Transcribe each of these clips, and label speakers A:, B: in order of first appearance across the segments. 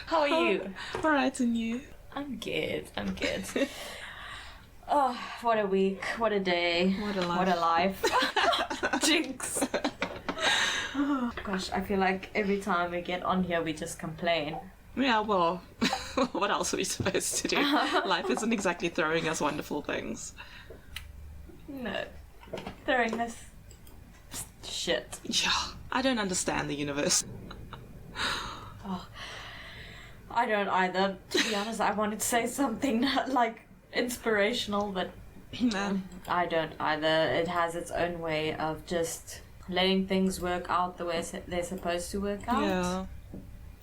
A: How are you?
B: Alright, and you?
A: I'm good. Oh, what a week. What a day.
B: What a life.
A: What a life. Jinx. Oh, gosh, I feel like every time we get on here, we just complain.
B: Yeah, well, what else are we supposed to do? Life isn't exactly throwing us wonderful things.
A: No. Throwing us shit.
B: Yeah, I don't understand the universe.
A: Oh, I don't either. To be honest, I wanted to say something like inspirational, but
B: No.
A: I don't either. It has its own way of just letting things work out the way they're supposed to work out.
B: Yeah.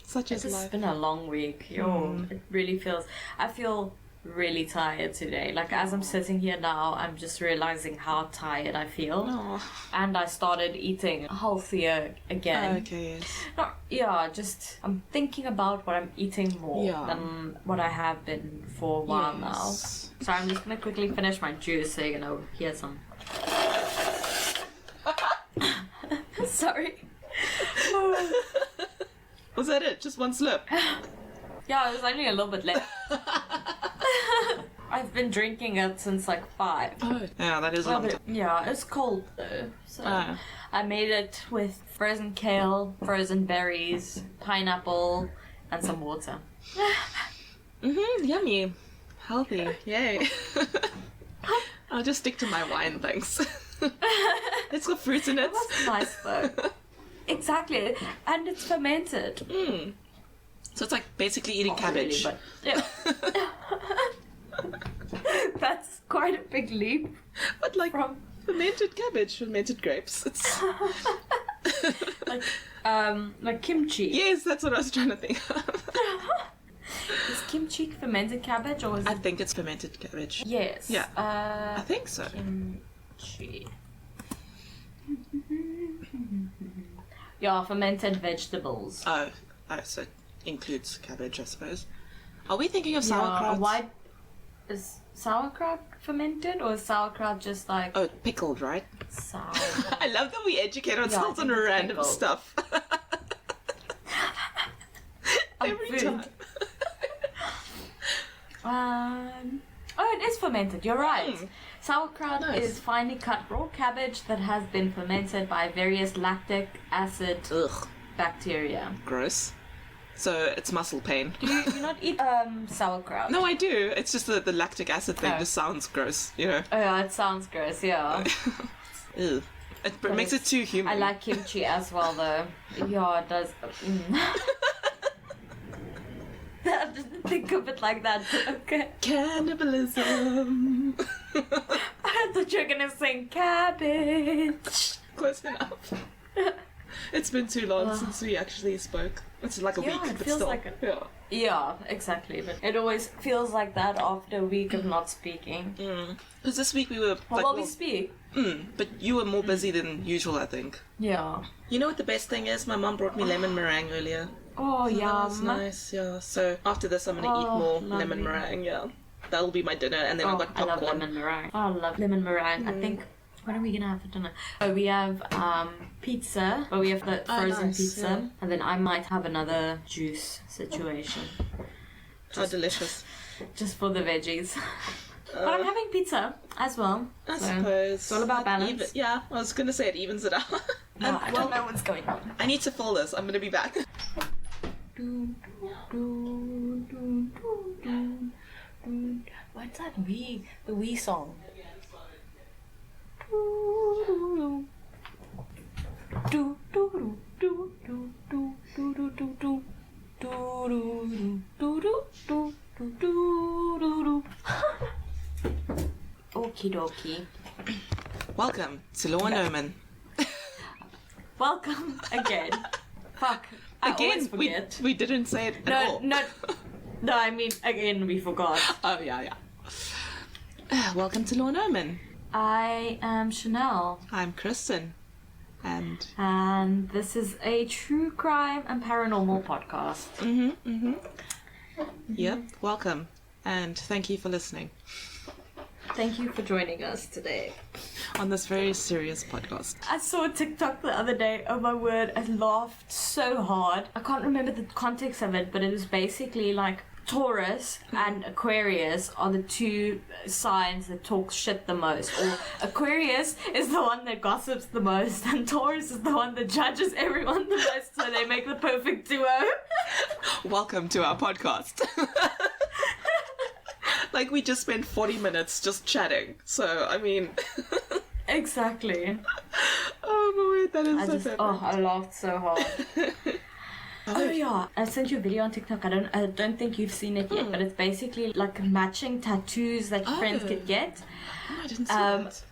B: Such is
A: It's
B: life.
A: been a long week. It really feels... I feel really tired today. Like, as I'm sitting here now, I'm just realizing how tired I feel.
B: Oh.
A: And I started eating healthier again.
B: Okay, yes.
A: Just I'm thinking about what I'm eating more than what I have been for a while now. So I'm just gonna quickly finish my juice so you're gonna hear some. Sorry.
B: Was that it? Just one slip?
A: Yeah, it was only a little bit left. I've been drinking it since like 5.
B: Oh. Yeah, that is a long time.
A: Yeah, it's cold though. So I made it with frozen kale, frozen berries, pineapple, and some water.
B: Yummy. Healthy. Yay. I'll just stick to my wine, thanks. It's got fruit in it.
A: That's nice though. Exactly, and it's fermented.
B: So it's like basically eating cabbage.
A: Really, but, yeah. That's quite a big leap.
B: But like fermented cabbage, fermented grapes. It's
A: like kimchi.
B: Yes, that's what I was trying to think of.
A: Is kimchi fermented cabbage or is it?
B: I think it's fermented cabbage.
A: Yes.
B: Yeah. I think so.
A: Kimchi. Yeah, fermented vegetables.
B: Oh, so it includes cabbage, I suppose. Are we thinking of sauerkraut?
A: Why is sauerkraut fermented or is sauerkraut just like
B: Oh, pickled, right?
A: sour?
B: I love that we educate ourselves on random
A: pickled.
B: stuff. Every time.
A: Oh, it is fermented. You're right. Sauerkraut
B: Nice.
A: is finely cut raw cabbage that has been fermented by various lactic acid bacteria.
B: Gross. So it's muscle pain.
A: Do you not eat sauerkraut?
B: No, I do. It's just the lactic acid thing
A: Oh.
B: just sounds gross, you know.
A: Oh, yeah, it sounds gross. Yeah.
B: Ew. It makes it too human.
A: I like kimchi as well, though. Yeah, it does. I didn't think of it like that, but okay.
B: Cannibalism.
A: I thought you were gonna sing cabbage.
B: Close enough. It's been too long since we actually spoke. It's like a week,
A: it
B: but
A: feels
B: still.
A: like
B: Yeah.
A: Yeah, exactly. But it always feels like that after a week of not speaking.
B: Because this week we were
A: We speak.
B: but you were more busy than usual, I think.
A: Yeah.
B: You know what the best thing is? My mum brought me lemon meringue earlier.
A: Oh,
B: That
A: yeah.
B: was nice, yeah. So after this I'm gonna eat more lemon meringue, yeah. That'll be my dinner, and then I've got
A: I love
B: popcorn.
A: lemon meringue. Oh, I love lemon meringue. I think... What are we gonna have for dinner? Oh, we have pizza. But we have the frozen pizza.
B: Yeah.
A: And then I might have another juice situation.
B: Oh, delicious.
A: Just for the veggies. But I'm having pizza as well.
B: I
A: so
B: suppose.
A: It's all about balance.
B: Yeah, I was gonna say it evens it out.
A: No, I don't know what's going on.
B: I need to fill this. I'm gonna be back.
A: What's that wee? The wee song. Okie dokie.
B: Welcome to Law and Omen.
A: Welcome again. Fuck. I always forget.
B: we didn't say it at all.
A: No, I mean, again, we forgot.
B: Oh, yeah. Welcome to Law and Omen.
A: I am Chanelle.
B: I'm Kristin.
A: And this is a true crime and paranormal podcast.
B: Yep, welcome. And thank you for listening.
A: Thank you for joining us today.
B: On this very serious podcast.
A: I saw a TikTok the other day. Oh my word, I laughed so hard. I can't remember the context of it, but it was basically like Taurus and Aquarius are the two signs that talk shit the most. Or Aquarius is the one that gossips the most, and Taurus is the one that judges everyone the most, so they make the perfect duo.
B: Welcome to our podcast. Like, we just spent 40 minutes just chatting. So, I mean...
A: Exactly.
B: Oh my word, that is so funny.
A: I laughed so hard. Oh yeah, I sent you a video on TikTok. I don't think you've seen it yet, but it's basically like matching tattoos that friends could get.
B: Oh, I didn't see that.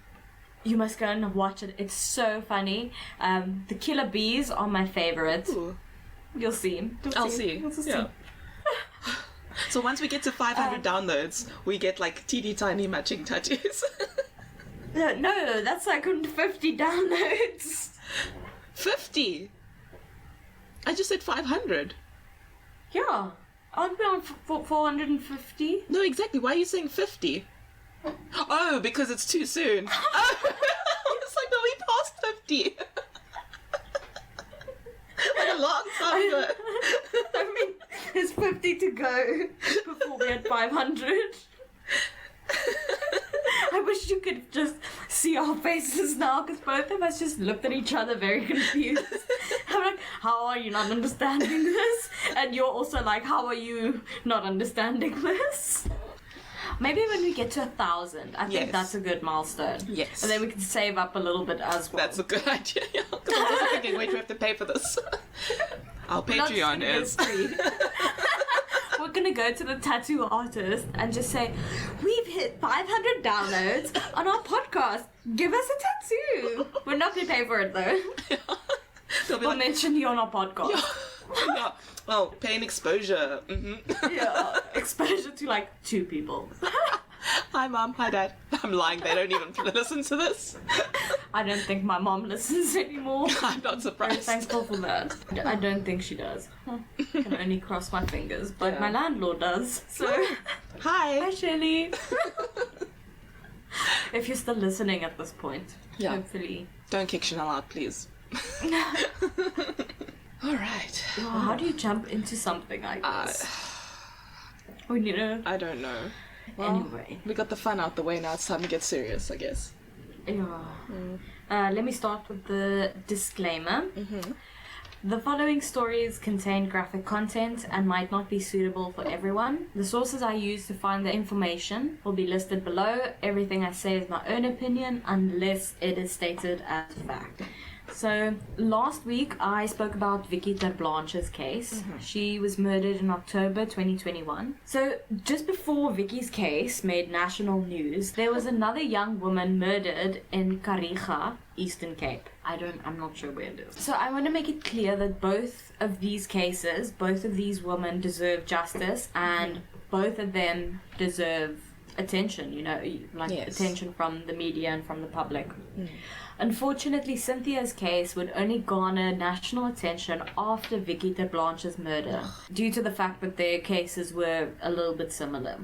A: You must go and watch it. It's so funny. The killer bees are my favorite.
B: Ooh.
A: You'll see.
B: I'll see. Yeah. So once we get to 500 downloads, we get like teeny tiny matching tattoos.
A: No, that's like 50 downloads.
B: 50? I just said 500.
A: Yeah. I'll be on 450.
B: No, exactly. Why are you saying 50? Oh, because it's too soon. Oh, it's like, no, we passed 50. Like a long time ago.
A: I mean, there's 50 to go before we had 500. I wish you could just see our faces now, because both of us just looked at each other very confused. I'm like, how are you not understanding this? And you're also like, how are you not understanding this? Maybe when we get to 1,000, I think that's a good milestone.
B: Yes.
A: And then we can save up a little bit as well.
B: That's a good idea. Yeah. Because I'm also thinking, wait, we have to pay for this. Our Patreon is
A: free. We're gonna go to the tattoo artist and just say, we've hit 500 downloads on our podcast. Give us a tattoo. We're not gonna pay for it though.
B: Yeah.
A: We'll like, mention you on our podcast.
B: Yeah. Yeah. Well, paying exposure. Mm-hmm.
A: Yeah, exposure to like 2 people.
B: Hi mom, hi dad. I'm lying, they don't even listen to this.
A: I don't think my mom listens anymore.
B: I'm not surprised.
A: Very thankful for that. I don't think she does. Can only cross my fingers, but my landlord does. So,
B: hi
A: Shirley. If you're still listening at this point, hopefully.
B: Don't kick Chanelle out, please. All right.
A: Well, how do you jump into something like this? We need to...
B: I don't know. Well,
A: anyway.
B: We got the fun out the way, now it's time to get serious, I guess.
A: Yeah. Let me start with the disclaimer.
B: Mm-hmm.
A: The following stories contain graphic content and might not be suitable for everyone. The sources I use to find the information will be listed below. Everything I say is my own opinion unless it is stated as fact. So, last week I spoke about Vicky ter Blanche's case. Mm-hmm. She was murdered in October 2021. So, just before Vicky's case made national news, there was another young woman murdered in Kariga, Eastern Cape. I'm not sure where it is. So, I want to make it clear that both of these cases, both of these women deserve justice, and both of them deserve attention, attention from the media and from the public. Unfortunately, Cynthia's case would only garner national attention after Vicky ter Blanche's murder, due to the fact that their cases were a little bit similar.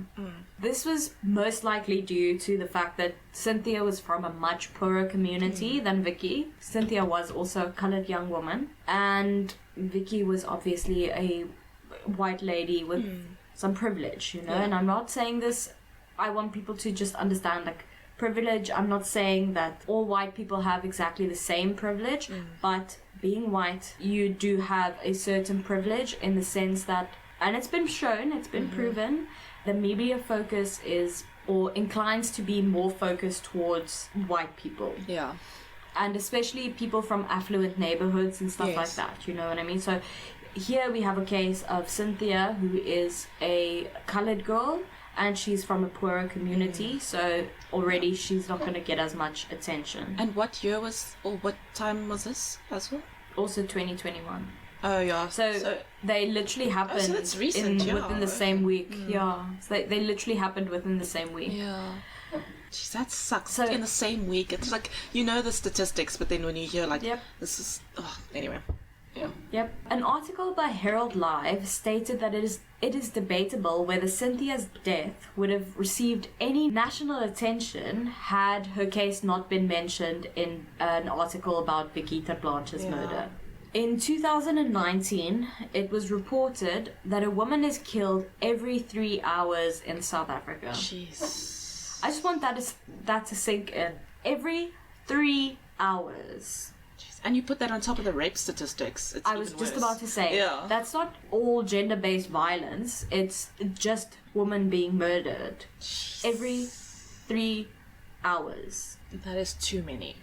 A: This was most likely due to the fact that Cynthia was from a much poorer community than Vicky. Cynthia was also a coloured young woman, and Vicky was obviously a white lady with some privilege, and I'm not saying this, I want people to just understand, like, privilege. I'm not saying that all white people have exactly the same privilege, but being white, you do have a certain privilege in the sense that, and it's been shown, it's been proven, the media focus is, or inclines to be more focused towards white people.
B: Yeah.
A: And especially people from affluent neighborhoods and stuff like that, you know what I mean? So here we have a case of Cynthia, who is a colored girl, and she's from a poorer community, so already she's not going to get as much attention.
B: And what year was, or what time was this as well?
A: Also 2021.
B: Oh, yeah.
A: So they literally happened
B: so that's recent,
A: within the same week. Yeah. So they literally happened within the same week.
B: Yeah. Jeez, that sucks. So, in the same week. It's like, the statistics, but then when you hear, like, this is... Oh, anyway. Yeah.
A: Yep. An article by Herald Live stated that it is debatable whether Cynthia's death would have received any national attention had her case not been mentioned in an article about Potgieter Blanche's murder. In 2019, it was reported that a woman is killed every 3 hours in South Africa.
B: Jeez.
A: I just want that to sink in. Every 3 hours.
B: And you put that on top of the rape statistics. It's
A: I was just
B: worse.
A: about to say, that's not all gender-based violence. It's just women being murdered.
B: Jeez.
A: Every 3 hours.
B: That is too many.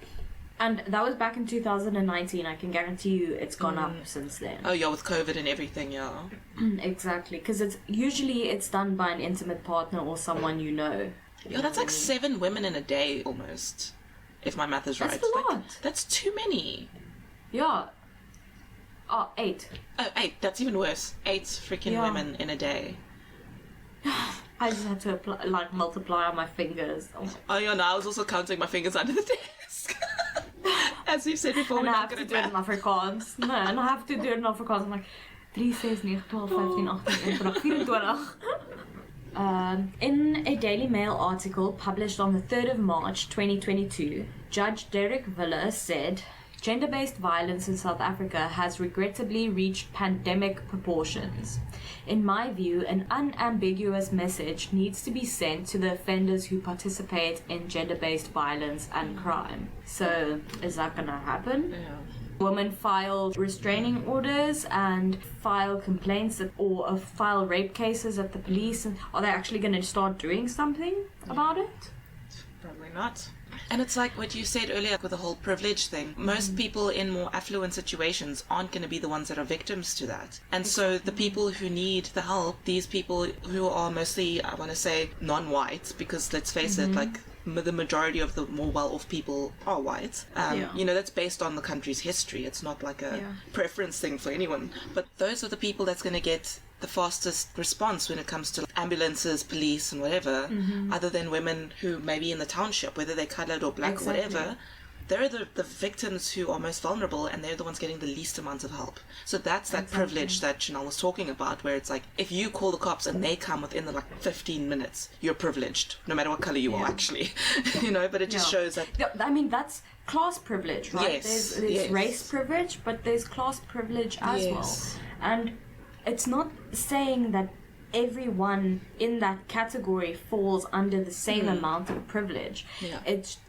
A: And that was back in 2019. I can guarantee you it's gone up since then.
B: Oh, yeah, with COVID and everything, yeah.
A: Exactly. Because it's done by an intimate partner or someone you know.
B: Yeah, that's like 7 women in a day, almost. If my math is right.
A: That's a lot.
B: Like, that's too many.
A: Yeah. Oh, 8.
B: Oh, 8. That's even worse. 8 freaking women in a day.
A: I just had to multiply on my fingers.
B: Oh, yeah, no, I was also counting my fingers under the desk. As we've said before,
A: And
B: we're
A: I
B: not
A: have
B: good
A: to
B: at
A: do it in
B: math.
A: Afrikaans. No, and I have to do it in Afrikaans. I'm like, 3, 6, 9, 12, 15, 18, 20, 24. In a Daily Mail article published on the 3rd of March 2022, Judge Derek Villa said, gender-based violence in South Africa has regrettably reached pandemic proportions. In my view, an unambiguous message needs to be sent to the offenders who participate in gender-based violence and crime. So, is that gonna happen?
B: Yeah.
A: Women file restraining orders and file complaints or file rape cases at the police. And are they actually going to start doing something about it?
B: Probably not. And it's like what you said earlier with the whole privilege thing. Most people in more affluent situations aren't going to be the ones that are victims to that. And so the people who need the help, these people who are mostly, I want to say, non-white, because let's face it, like the majority of the more well-off people are white. You know, that's based on the country's history. It's not like a preference thing for anyone. But those are the people that's going to get the fastest response when it comes to ambulances, police, and whatever, other than women who maybe in the township, whether they're coloured or black or whatever. They're the victims who are most vulnerable, and they're the ones getting the least amount of help. So that's that privilege that Chanelle was talking about, where it's like, if you call the cops and they come within the 15 minutes, you're privileged, no matter what colour you are, actually. You know, but it just shows that...
A: Yeah, I mean, that's class privilege, right?
B: Yes,
A: there's race privilege, but there's class privilege as well. And it's not saying that everyone in that category falls under the same amount of privilege.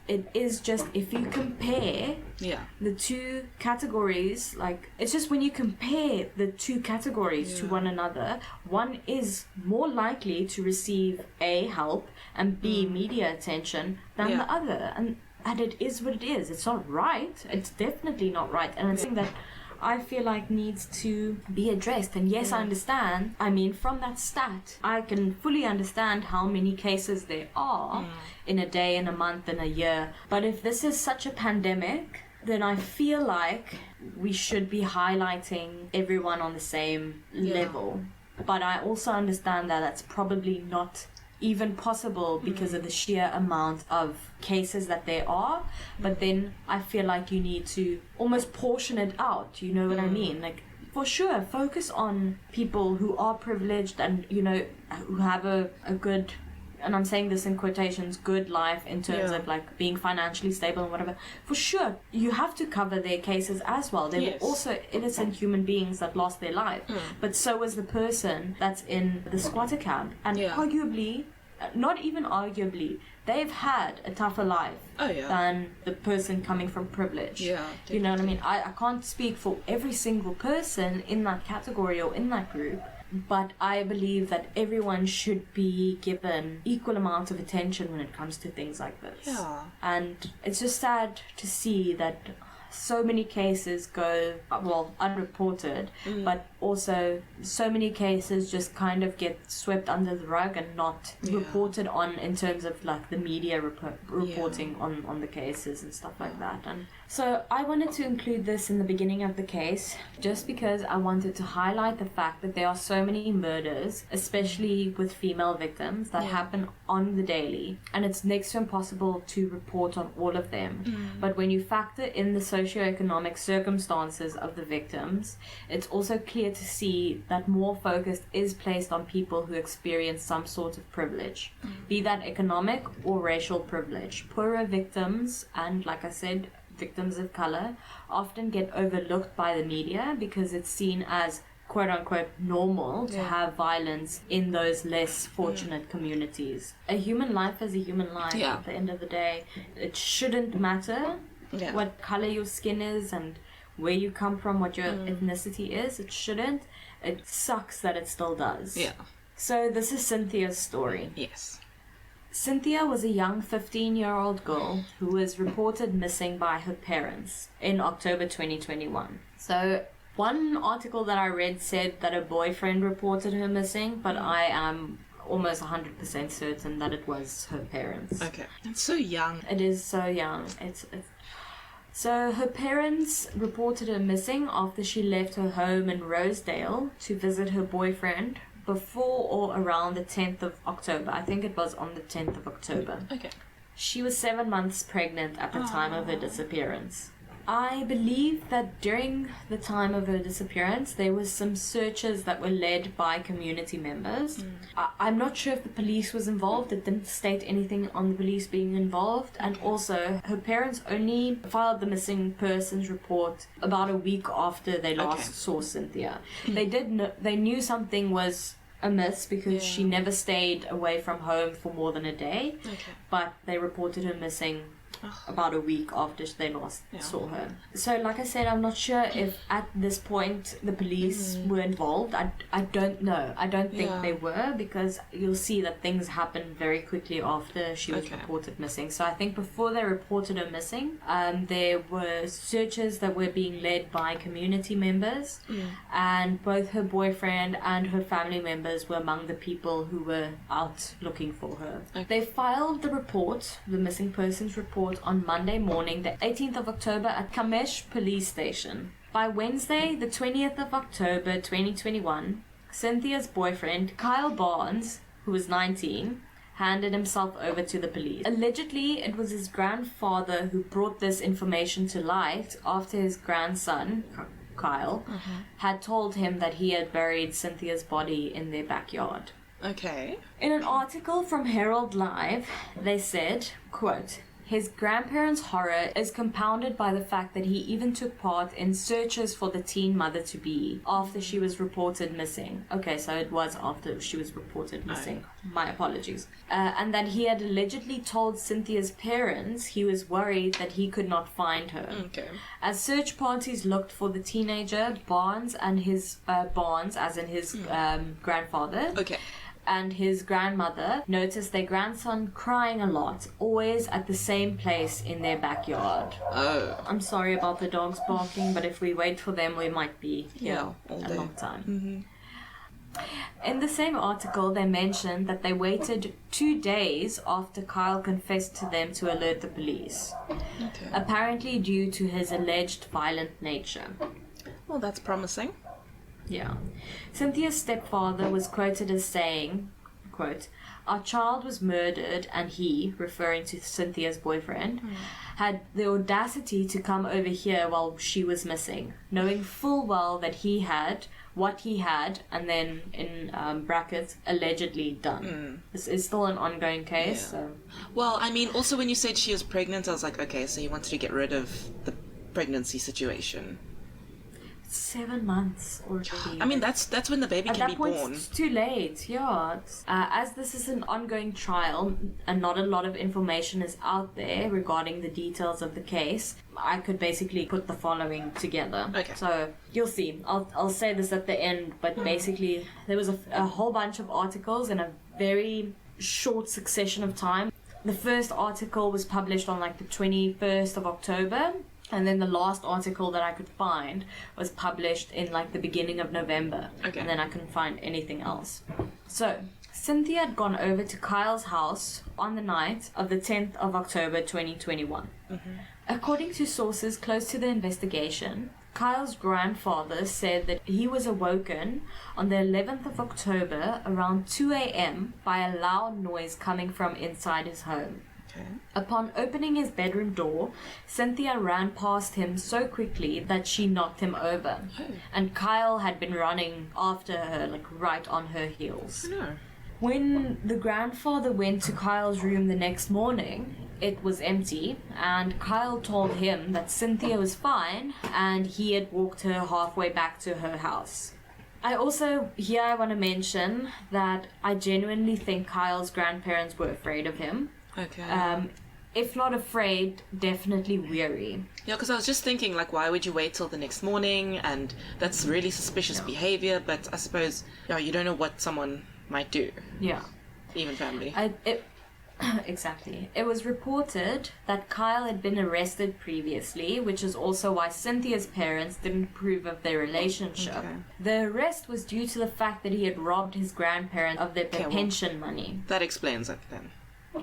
A: It is just, if you compare the two categories, like, it's just when you compare the two categories to one another, one is more likely to receive A, help, and B, media attention than the other. And it is what it is. It's not right. It's definitely not right. And it's something that I feel like needs to be addressed. And yes, I understand. I mean, from that stat, I can fully understand how many cases there are in a day, in a month, in a year. But if this is such a pandemic, then I feel like we should be highlighting everyone on the same level. But I also understand that that's probably not even possible because of the sheer amount of cases that there are. But then I feel like you need to almost portion it out, you know what I mean? Like, for sure, focus on people who are privileged and, you know, who have a good, and I'm saying this in quotations, good life in terms of like being financially stable and whatever. For sure, you have to cover their cases as well. They were also innocent human beings that lost their life. But so was the person that's in the squatter camp. And arguably, not even arguably, they've had a tougher life than the person coming from privilege. You know what I mean? I can't speak for every single person in that category or in that group, but I believe that everyone should be given equal amount of attention when it comes to things like this. And it's just sad to see that so many cases go, well, unreported, but also so many cases just kind of get swept under the rug and not reported on in terms of like the media reporting on the cases and stuff like that. And So I wanted to include this in the beginning of the case just because I wanted to highlight the fact that there are so many murders, especially with female victims, that happen on the daily, and it's next to impossible to report on all of them. But when you factor in the socioeconomic circumstances of the victims, it's also clear to see that more focus is placed on people who experience some sort of privilege, be that economic or racial privilege. Poorer victims, and like I said, victims of color, often get overlooked by the media because it's seen as quote-unquote normal to have violence in those less fortunate communities. A human life is a human life. At the end of the day, it shouldn't matter what color your skin is and where you come from, what your ethnicity is. It shouldn't. It sucks that it still does. So this is Cinthia's story. Sinthia was a young 15-year-old girl who was reported missing by her parents in October 2021. So one article that I read said that a boyfriend reported her missing, but I am almost 100% certain that it was her parents.
B: Okay. It's so young.
A: It is so young. So her parents reported her missing after she left her home in Rosedale to visit her boyfriend before or around the 10th of October. I think it was on the 10th of October.
B: Okay.
A: She was 7 months pregnant at the time of her disappearance. I believe that during the time of her disappearance, there was some searches that were led by community members. I'm not sure if the police was involved. It didn't state anything on the police being involved. And also, her parents only filed the missing persons report about a week after they last saw Sinthia. They knew something was amiss because she never stayed away from home for more than a day. But they reported her missing about a week after they last saw her. So like I said, I'm not sure if at this point the police were involved. I don't know. I don't think they were, because you'll see that things happened very quickly after she was reported missing. So I think before they reported her missing, there were searches that were being led by community members, and both her boyfriend and her family members were among the people who were out looking for her. They filed the report, the missing persons report, on Monday morning, the 18th of October at Cabbage police station. By Wednesday, the 20th of October 2021, Cinthia's boyfriend, Kyle Barnes, who was 19, handed himself over to the police. Allegedly, it was his grandfather who brought this information to light after his grandson, Kyle, had told him that he had buried Cinthia's body in their backyard.
B: Okay.
A: In an article from Herald Live, they said, quote, "His grandparents' horror is compounded by the fact that he even took part in searches for the teen mother-to-be after she was reported missing." Okay, so it was after she was reported missing. My apologies. And that he had allegedly told Cinthia's parents he was worried that he could not find her.
B: Okay.
A: As search parties looked for the teenager, Barnes and his as in his grandfather, and his grandmother noticed their grandson crying a lot, always at the same place in their backyard. I'm sorry about the dogs barking, but if we wait for them, we might be here a long time. In the same article, they mentioned that they waited 2 days after Kyle confessed to them to alert the police, apparently due to his alleged violent nature.
B: Well, that's promising.
A: Yeah. Cinthia's stepfather was quoted as saying, quote, "Our child was murdered and he," referring to Cinthia's boyfriend, "had the audacity to come over here while she was missing, knowing full well that he had what he had," and then in brackets, "allegedly done." This is still an ongoing case. So.
B: Well, I mean, also when you said she was pregnant, I was like, okay, so he wanted to get rid of the pregnancy situation.
A: 7 months already.
B: I mean, that's when the baby can be born. At that point,
A: it's too late. Yeah. As this is an ongoing trial and not a lot of information is out there regarding the details of the case, I could basically put the following together.
B: Okay.
A: So you'll see. I'll say this at the end, but basically there was a whole bunch of articles in a very short succession of time. The first article was published on like the 21st of October. And then the last article that I could find was published in like the beginning of November.
B: Okay.
A: And then I couldn't find anything else. So, Sinthia had gone over to Kyle's house on the night of the 10th of October 2021. According to sources close to the investigation, Kyle's grandfather said that he was awoken on the 11th of October around 2 a.m. by a loud noise coming from inside his home.
B: Okay.
A: Upon opening his bedroom door, Sinthia ran past him so quickly that she knocked him over.
B: Oh.
A: And Kyle had been running after her, like right on her heels.
B: No.
A: When the grandfather went to Kyle's room the next morning, it was empty, and Kyle told him that Sinthia was fine and he had walked her halfway back to her house. I want to mention that I genuinely think Kyle's grandparents were afraid of him.
B: Okay.
A: If not afraid, definitely weary.
B: Yeah, because I was just thinking, like, why would you wait till the next morning? And that's really suspicious behavior, but I suppose, you don't know what someone might do.
A: Yeah.
B: Even family.
A: Exactly. It was reported that Kyle had been arrested previously, which is also why Cynthia's parents didn't approve of their relationship.
B: Okay.
A: The arrest was due to the fact that he had robbed his grandparents of their pension money.
B: That explains it then.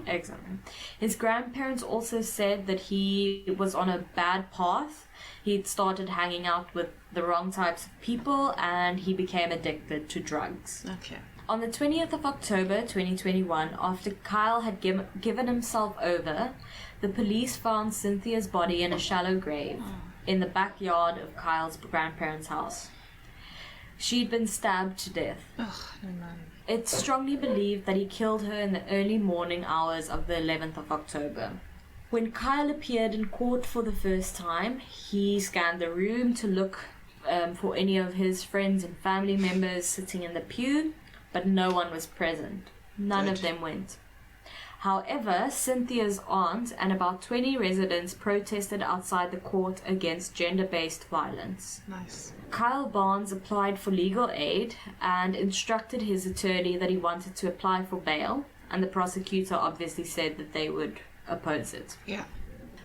A: Exactly. His grandparents also said that he was on a bad path. He'd started hanging out with the wrong types of people and he became addicted to drugs.
B: Okay.
A: On the 20th of October 2021, after Kyle had given himself over, the police found Cynthia's body in a shallow grave in the backyard of Kyle's grandparents' house. She'd been stabbed to death.
B: Oh, no, man.
A: It's strongly believed that he killed her in the early morning hours of the 11th of October. When Kyle appeared in court for the first time, he scanned the room to look for any of his friends and family members sitting in the pew, but no one was present. None of them went. However, Cynthia's aunt and about 20 residents protested outside the court against gender-based violence.
B: Nice.
A: Kyle Barnes applied for legal aid and instructed his attorney that he wanted to apply for bail, and the prosecutor obviously said that they would oppose it.
B: Yeah.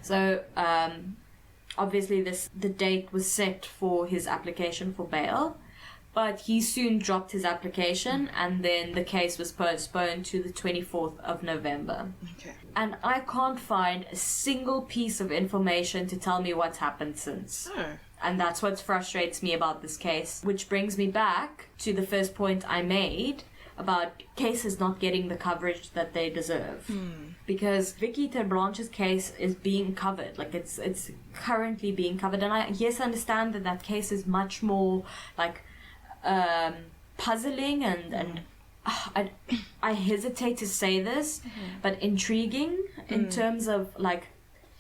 A: So, obviously the date was set for his application for bail, but he soon dropped his application and then the case was postponed to the 24th of November.
B: Okay.
A: And I can't find a single piece of information to tell me what's happened since.
B: Oh.
A: And that's what frustrates me about this case, which brings me back to the first point I made about cases not getting the coverage that they deserve. Because Vicky Terblanche's case is being covered, like it's currently being covered, and I understand that case is much more like puzzling and I hesitate to say this, but intriguing in terms of like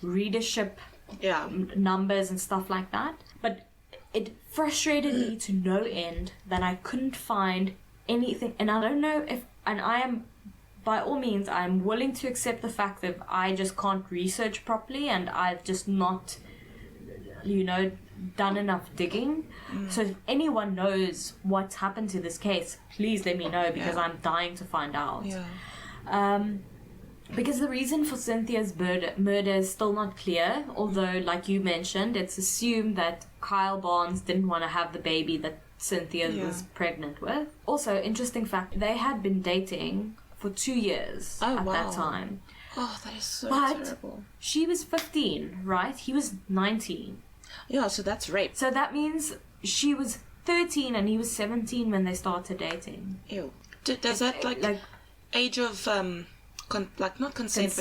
A: readership numbers and stuff like that. But it frustrated me to no end that I couldn't find anything, and I don't know if, and I am, by all means, I'm willing to accept the fact that I just can't research properly and I've just not, done enough digging. So if anyone knows what's happened to this case, please let me know, because I'm dying to find out. Because the reason for Cynthia's murder is still not clear, although, like you mentioned, it's assumed that Kyle Barnes didn't want to have the baby that Cynthia was pregnant with. Also, interesting fact, they had been dating for 2 years at that time.
B: Oh, that is so terrible.
A: She was 15, right? He was 19.
B: Yeah, so that's rape.
A: So that means she was 13 and he was 17 when they started dating.
B: Ew. Does that, like age of... not consent,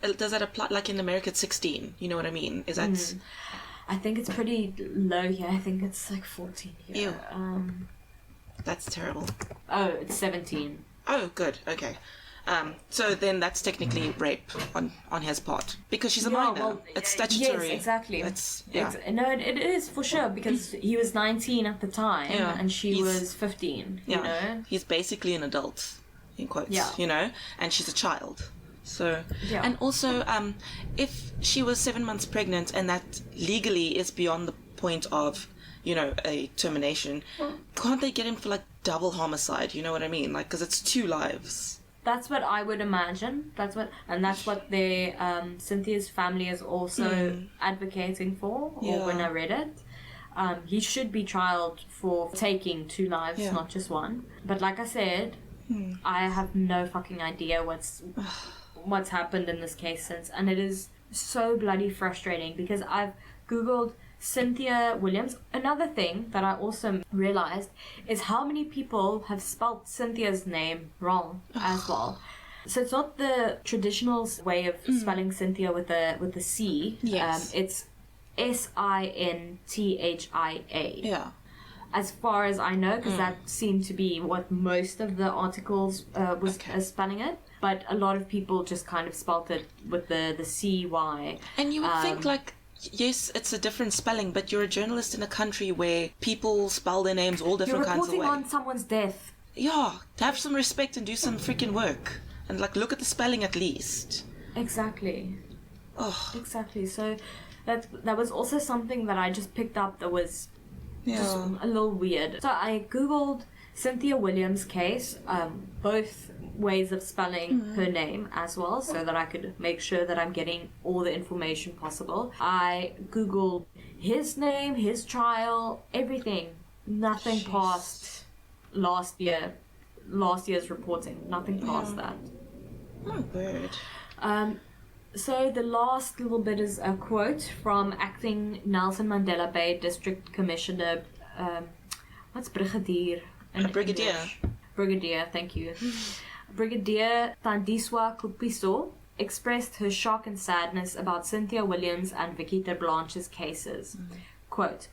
B: but does that apply? Like in America, it's 16. You know what I mean? Is that?
A: I think it's pretty low here. I think it's like 14 here.
B: Ew. That's terrible.
A: Oh, it's 17.
B: Oh, good. Okay. So then that's technically rape on his part, because she's a minor. Well, it's statutory.
A: Yes, exactly.
B: No,
A: it is for sure, because he was 19 at the time and she was 15. You know,
B: he's basically an adult. In quotes, and she's a child. So, and also, if she was 7 months pregnant and that legally is beyond the point of, a termination, can't they get him for like double homicide? You know what I mean? Like, because it's 2 lives.
A: That's what I would imagine. That's what their Cynthia's family is also advocating for. Or when I read it, he should be trialed for taking 2 lives, not just 1. But like I said, I have no fucking idea what's happened in this case since, and it is so bloody frustrating because I've Googled Sinthia Williams. Another thing that I also realized is how many people have spelt Cynthia's name wrong as well. So it's not the traditional way of spelling Sinthia with the C.
B: Yes.
A: It's Sinthia.
B: Yeah.
A: As far as I know, because that seemed to be what most of the articles was spelling it. But a lot of people just kind of spelt it with the CY.
B: And you would think, like, yes, it's a different spelling, but you're a journalist in a country where people spell their names all different kinds of ways.
A: You're reporting on someone's death.
B: Yeah, have some respect and do some freaking work. And, like, look at the spelling at least.
A: Exactly.
B: Oh.
A: Exactly. So that was also something that I just picked up that was just a little weird. So I Googled Sinthia Williams' case, both ways of spelling her name as well, so that I could make sure that I'm getting all the information possible. I Googled his name, his trial, everything. Nothing past last year's reporting. Nothing past that.
B: My word.
A: So the last little bit is a quote from acting Nelson Mandela Bay District Commissioner, what's Brigadier?
B: Brigadier.
A: English? Brigadier, thank you. Brigadier Thandiswa Kupiso expressed her shock and sadness about Sinthia Williams and Potgieter Blanche's cases. Quote,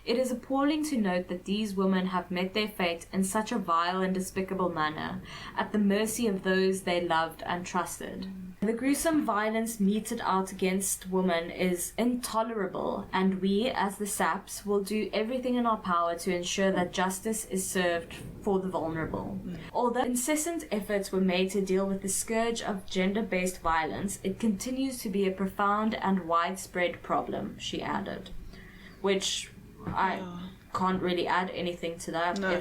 A: "It is appalling to note that these women have met their fate in such a vile and despicable manner, at the mercy of those they loved and trusted. The gruesome violence meted out against women is intolerable, and we, as the SAPs, will do everything in our power to ensure that justice is served for the vulnerable. Although incessant efforts were made to deal with the scourge of gender-based violence, it continues to be a profound and widespread problem," she added. Which I can't really add anything to that.
B: No.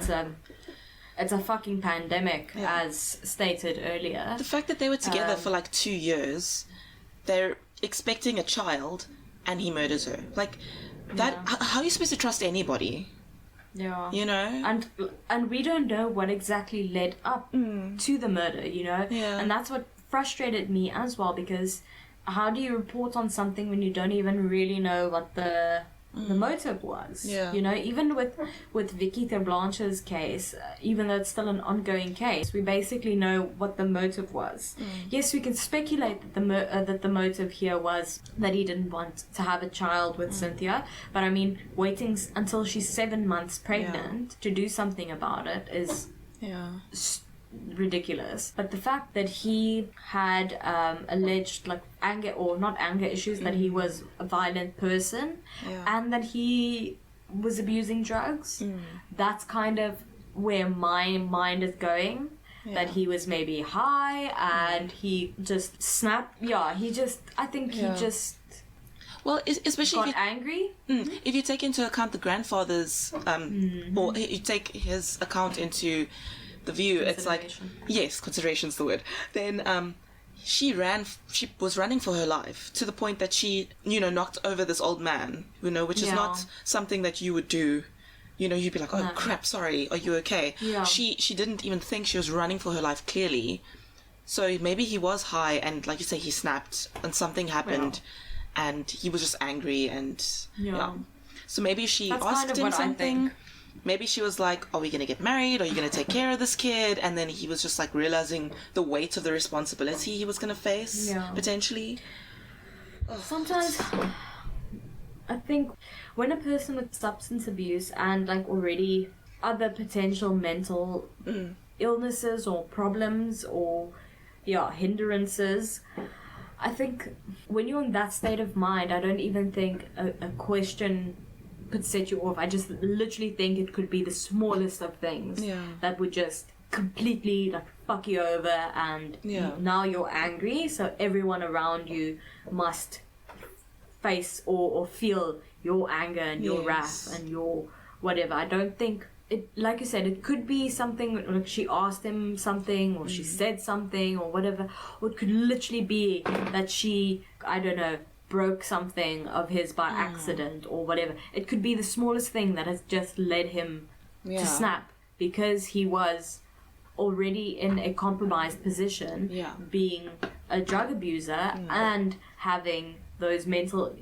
A: It's a fucking pandemic, as stated earlier.
B: The fact that they were together for like 2 years, they're expecting a child, and he murders her. Like, that. How are you supposed to trust anybody?
A: Yeah.
B: You know?
A: And we don't know what exactly led up to the murder, you know?
B: Yeah.
A: And that's what frustrated me as well, because how do you report on something when you don't even really know what the motive was?
B: Yeah.
A: You know, even with Potgieter Blanche's case, even though it's still an ongoing case, we basically know what the motive was. Yes, we can speculate that the motive here was that he didn't want to have a child with Sinthia, but I mean, waiting until she's 7 months pregnant to do something about it is ridiculous. But the fact that he had alleged like anger, or not anger issues, that he was a violent person and that he was abusing drugs, that's kind of where my mind is going. That he was maybe high and he just snapped. I think he just
B: Well, especially
A: got angry.
B: If you take into account the grandfather's or you take his account into the view, it's like, yes, consideration's the word. Then she was running for her life to the point that she, knocked over this old man, which is not something that you would do. You'd be like, oh crap, sorry, are you okay?
A: Yeah.
B: She didn't even think she was running for her life, clearly. So maybe he was high, and like you say, he snapped and something happened and he was just angry and So maybe she asked him something. Maybe she was like, are we going to get married? Are you going to take care of this kid? And then he was just like realizing the weight of the responsibility he was going to face, potentially.
A: Sometimes I think when a person with substance abuse and like already other potential mental illnesses or problems or hindrances, I think when you're in that state of mind, I don't even think a question could set you off. I just literally think it could be the smallest of things that would just completely like fuck you over, and now you're angry, so everyone around you must face or feel your anger and your wrath and your whatever. I don't think it, like you said, it could be something like she asked him something or she said something or whatever, or it could literally be that she, I don't know, broke something of his by accident or whatever. It could be the smallest thing that has just led him to snap, because he was already in a compromised position, being a drug abuser and having those mental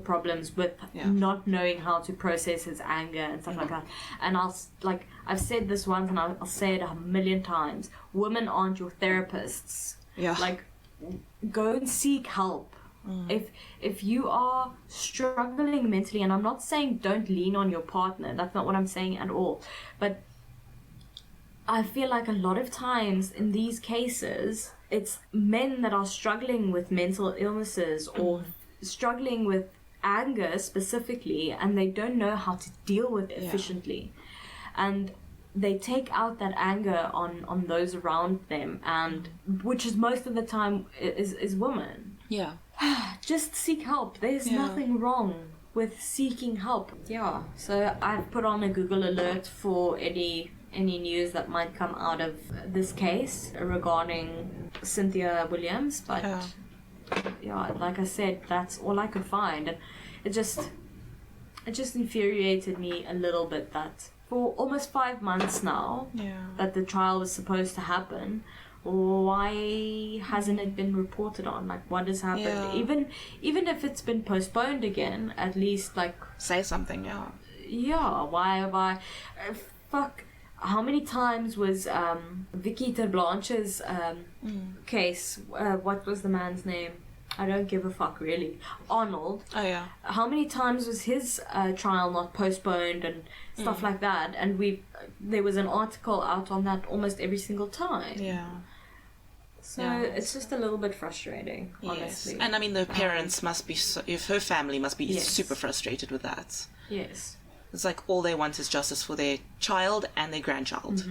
A: problems with not knowing how to process his anger and stuff like that. And I've said this once and I'll say it 1,000,000 times. Women aren't your therapists.
B: Yeah.
A: Like, go and seek help. If you are struggling mentally, and I'm not saying don't lean on your partner, that's not what I'm saying at all, but I feel like a lot of times in these cases, it's men that are struggling with mental illnesses or struggling with anger specifically, and they don't know how to deal with it efficiently. And they take out that anger on those around them, and which is most of the time is women.
B: Yeah.
A: Just seek help. There's nothing wrong with seeking help. Yeah. So I've put on a Google alert for any news that might come out of this case regarding Sinthia Williams, but like I said, that's all I could find, and it just infuriated me a little bit that for almost 5 months now that the trial was supposed to happen, why hasn't it been reported on? Like, what has happened? Even if it's been postponed again, at least like
B: say something.
A: Why fuck. How many times was Vicky Terblanche's case? What was the man's name? I don't give a fuck, really. Arnold.
B: Oh, yeah.
A: How many times was his trial not postponed and stuff like that? And there was an article out on that almost every single time.
B: Yeah.
A: So it's just a little bit frustrating, honestly.
B: And I mean, the parents must be, if her family must be super frustrated with that.
A: Yes.
B: It's like all they want is justice for their child and their grandchild.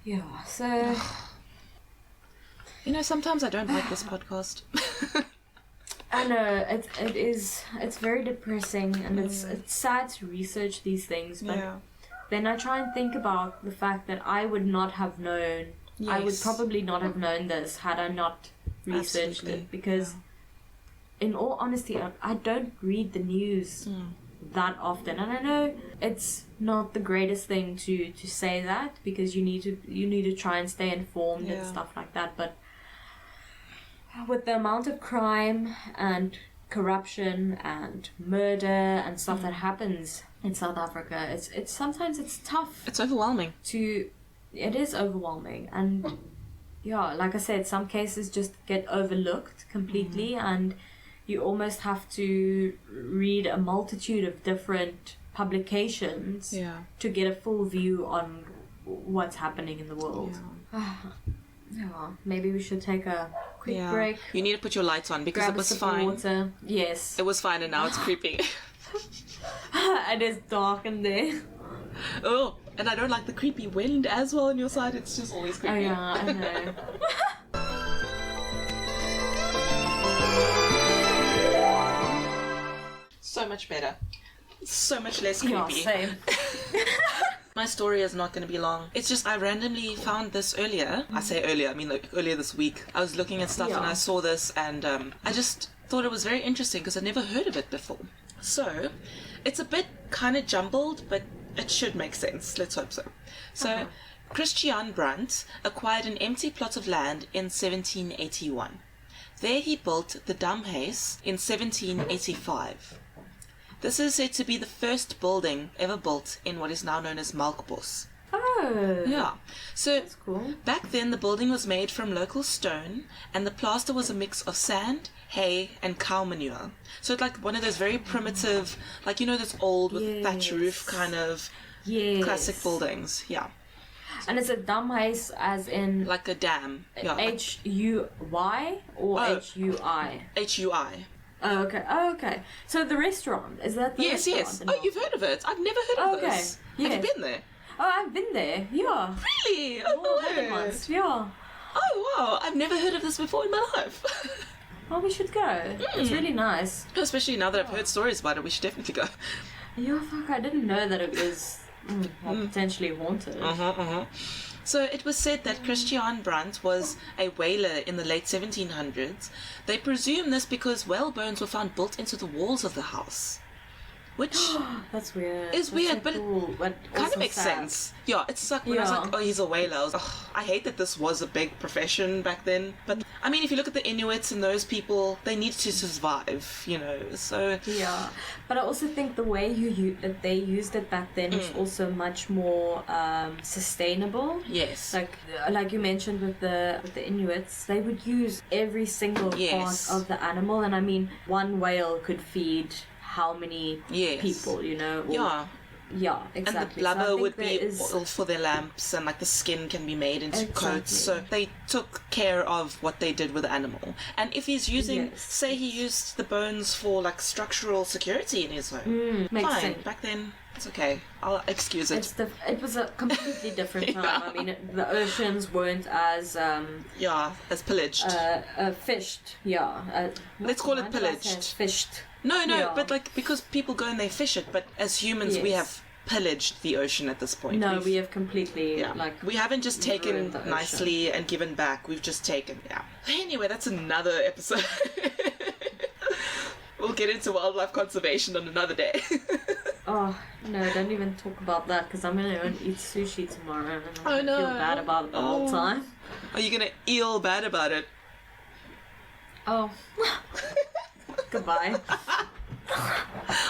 A: Yeah, so...
B: You know, sometimes I don't like this podcast.
A: I know, it's very depressing, and it's sad to research these things, but then I try and think about the fact that I would not have known, I would probably not have known this had I not researched it, because... In all honesty, I don't read the news that often, and I know it's not the greatest thing to say that, because you need to try and stay informed and stuff like that. But with the amount of crime and corruption and murder and stuff that happens in South Africa, it's sometimes it's tough.
B: It's overwhelming.
A: It is overwhelming, and like I said, some cases just get overlooked completely, and you almost have to read a multitude of different publications to get a full view on what's happening in the world. Maybe we should take a quick break.
B: You need to put your lights on, because it was fine.
A: Water. Yes.
B: It was fine, and now it's creepy.
A: And it's dark in there.
B: Oh, and I don't like the creepy wind as well on your side. It's just always creepy.
A: Oh yeah, I know.
B: So much better. So much less creepy.
A: Yeah, same.
B: My story is not going to be long. It's just I randomly found this earlier. I say earlier, I mean like earlier this week. I was looking at stuff and I saw this, and I just thought it was very interesting because I'd never heard of it before. So, it's a bit kind of jumbled, but it should make sense. Let's hope so. So, Christian Brandt acquired an empty plot of land in 1781. There he built the Damhuis in 1785. This is said to be the first building ever built in what is now known as Melkbos.
A: Oh.
B: Yeah. So,
A: that's cool.
B: Back then the building was made from local stone, and the plaster was a mix of sand, hay, and cow manure. So it's like one of those very primitive, like, you know, those old with thatch roof kind of classic buildings. Yeah.
A: And it's a Damhuis as in...
B: Like a dam. Yeah.
A: H-U-Y or H-U-I?
B: H-U-I.
A: Oh, okay. Oh, okay. So the restaurant, is that the restaurant?
B: Yes. Oh, you've heard of it? I've never heard of this. Have you been there?
A: Oh, I've been there. Yeah.
B: Really? Oh,
A: once. Yeah.
B: Oh, wow. I've never heard of this before in my life.
A: Well, we should go. It's really nice.
B: Especially now that I've heard stories about it, we should definitely go.
A: Yeah, fuck, I didn't know that it was potentially haunted.
B: So it was said that Christian Brandt was a whaler in the late 1700s. They presume this because whale bones were found built into the walls of the house, which
A: That's weird.
B: is
A: That's
B: weird,
A: so
B: but
A: cool, but
B: kind of
A: also
B: makes
A: sad.
B: sense. Yeah, it's like when I was like, oh, he's a whaler. I was like, oh, I hate that this was a big profession back then. But I mean, if you look at the Inuits and those people, they need to survive, you know. So
A: Yeah, but I also think the way they used it back then was also much more sustainable.
B: yes,
A: Like you mentioned with the Inuits, they would use every single
B: Yes.
A: part of the animal, and I mean, one whale could feed how many
B: Yes.
A: people, you know?
B: yeah.
A: Yeah,
B: And
A: exactly.
B: the
A: So I
B: blubber
A: think
B: would
A: there
B: be
A: is-
B: oil for their lamps, and like the skin can be made into coats. So
A: Exactly.
B: they took care of what they did with the animal. And if he's using,
A: Yes.
B: say, he used the bones for like structural security in his home,
A: makes
B: fine.
A: sense.
B: Back then, it's okay. I'll excuse it.
A: It was a completely different time.
B: Yeah.
A: I mean, the oceans weren't as
B: Yeah, as pillaged.
A: fished. Yeah.
B: Let's call it
A: Why did I say
B: pillaged.
A: Fished.
B: No,
A: Yeah.
B: but like because people go and they fish it, but as humans we
A: Yes.
B: have pillaged the ocean at this point.
A: No,
B: We've-
A: we have completely
B: we haven't just taken
A: ruined the ocean.
B: nicely and given back. We've just taken. Yeah. Anyway, that's another episode. We'll get into wildlife conservation on another day.
A: Oh no! Don't even talk about that because I'm gonna go and eat sushi tomorrow, and I'm
B: Oh,
A: gonna
B: no.
A: feel bad about it the whole
B: Oh.
A: time.
B: Are you gonna eel bad about it?
A: Oh, goodbye.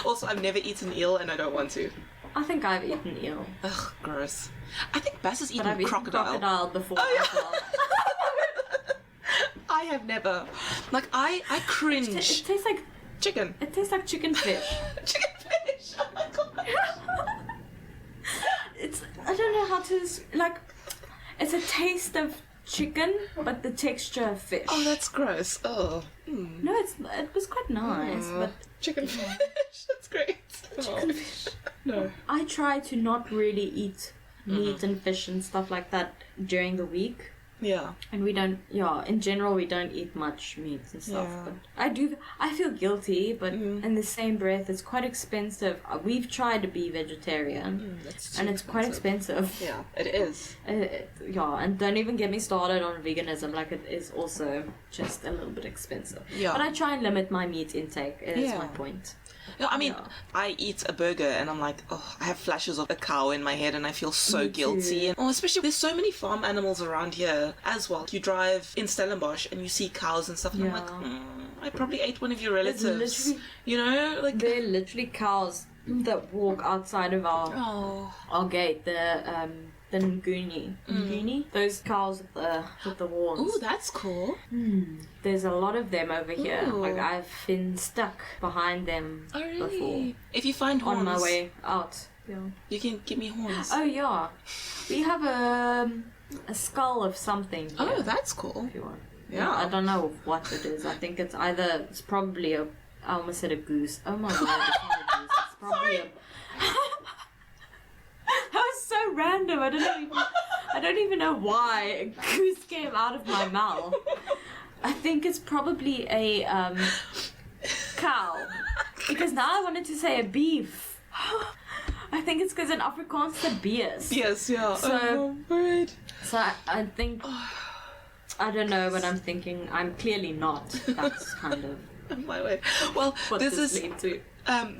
B: Also, I've never eaten eel and I don't want to.
A: I think I've eaten eel,
B: Ugh, gross. I think Bass has
A: but
B: eaten
A: I've eaten crocodile before.
B: Oh, yeah.
A: as well.
B: I have never. Like, I cringe.
A: It tastes like
B: Chicken.
A: chicken fish.
B: Chicken fish. Oh my god.
A: I don't know how to like. It's a taste of chicken, but the texture of fish.
B: Oh, that's gross. Oh. Mm.
A: No, it was quite nice, but
B: Chicken fish. That's great.
A: chicken fish.
B: No.
A: I try to not really eat meat and fish and stuff like that during the week.
B: Yeah.
A: And we don't, in general, we don't eat much meat and stuff.
B: Yeah.
A: But I feel guilty, but in the same breath, it's quite expensive. We've tried to be vegetarian, and it's quite expensive.
B: Yeah, it is.
A: And don't even get me started on veganism. Like, it is also just a little bit expensive.
B: Yeah.
A: But I try and limit my meat intake, is
B: Yeah.
A: my point.
B: Yeah, I mean,
A: Yeah.
B: I eat a burger and I'm like, oh, I have flashes of a cow in my head and I feel so
A: Me
B: guilty.
A: too.
B: And, especially there's so many farm animals around here as well. You drive in Stellenbosch and you see cows and stuff, and I'm
A: Yeah.
B: like, I probably ate one of your relatives.
A: literally-
B: You know, like.
A: They're literally cows that walk outside of
B: Oh.
A: our gate. The Nguni. Nguni? Those cows with the horns.
B: Ooh, that's cool.
A: There's a lot of them over here.
B: Ooh.
A: Like, I've been stuck behind them
B: Oh, really?
A: before
B: If you find horns,
A: on my way out. Yeah.
B: you can give me horns.
A: Oh yeah, we have a skull of something.
B: Oh,
A: here,
B: that's cool.
A: if you want.
B: Yeah.
A: I don't know what it is. I think it's probably I almost said a goose. Oh my god, it's not a goose. It's probably a. That was so random. I don't even know why a goose came out of my mouth. I think it's probably a cow, because now I wanted to say a beef. I think it's because in Afrikaans it's a beest.
B: Yes, yeah.
A: So-
B: oh, word.
A: So I think I don't know, but I'm thinking I'm clearly not. That's kind of
B: My way. Well,
A: what
B: this
A: this
B: is
A: leads to.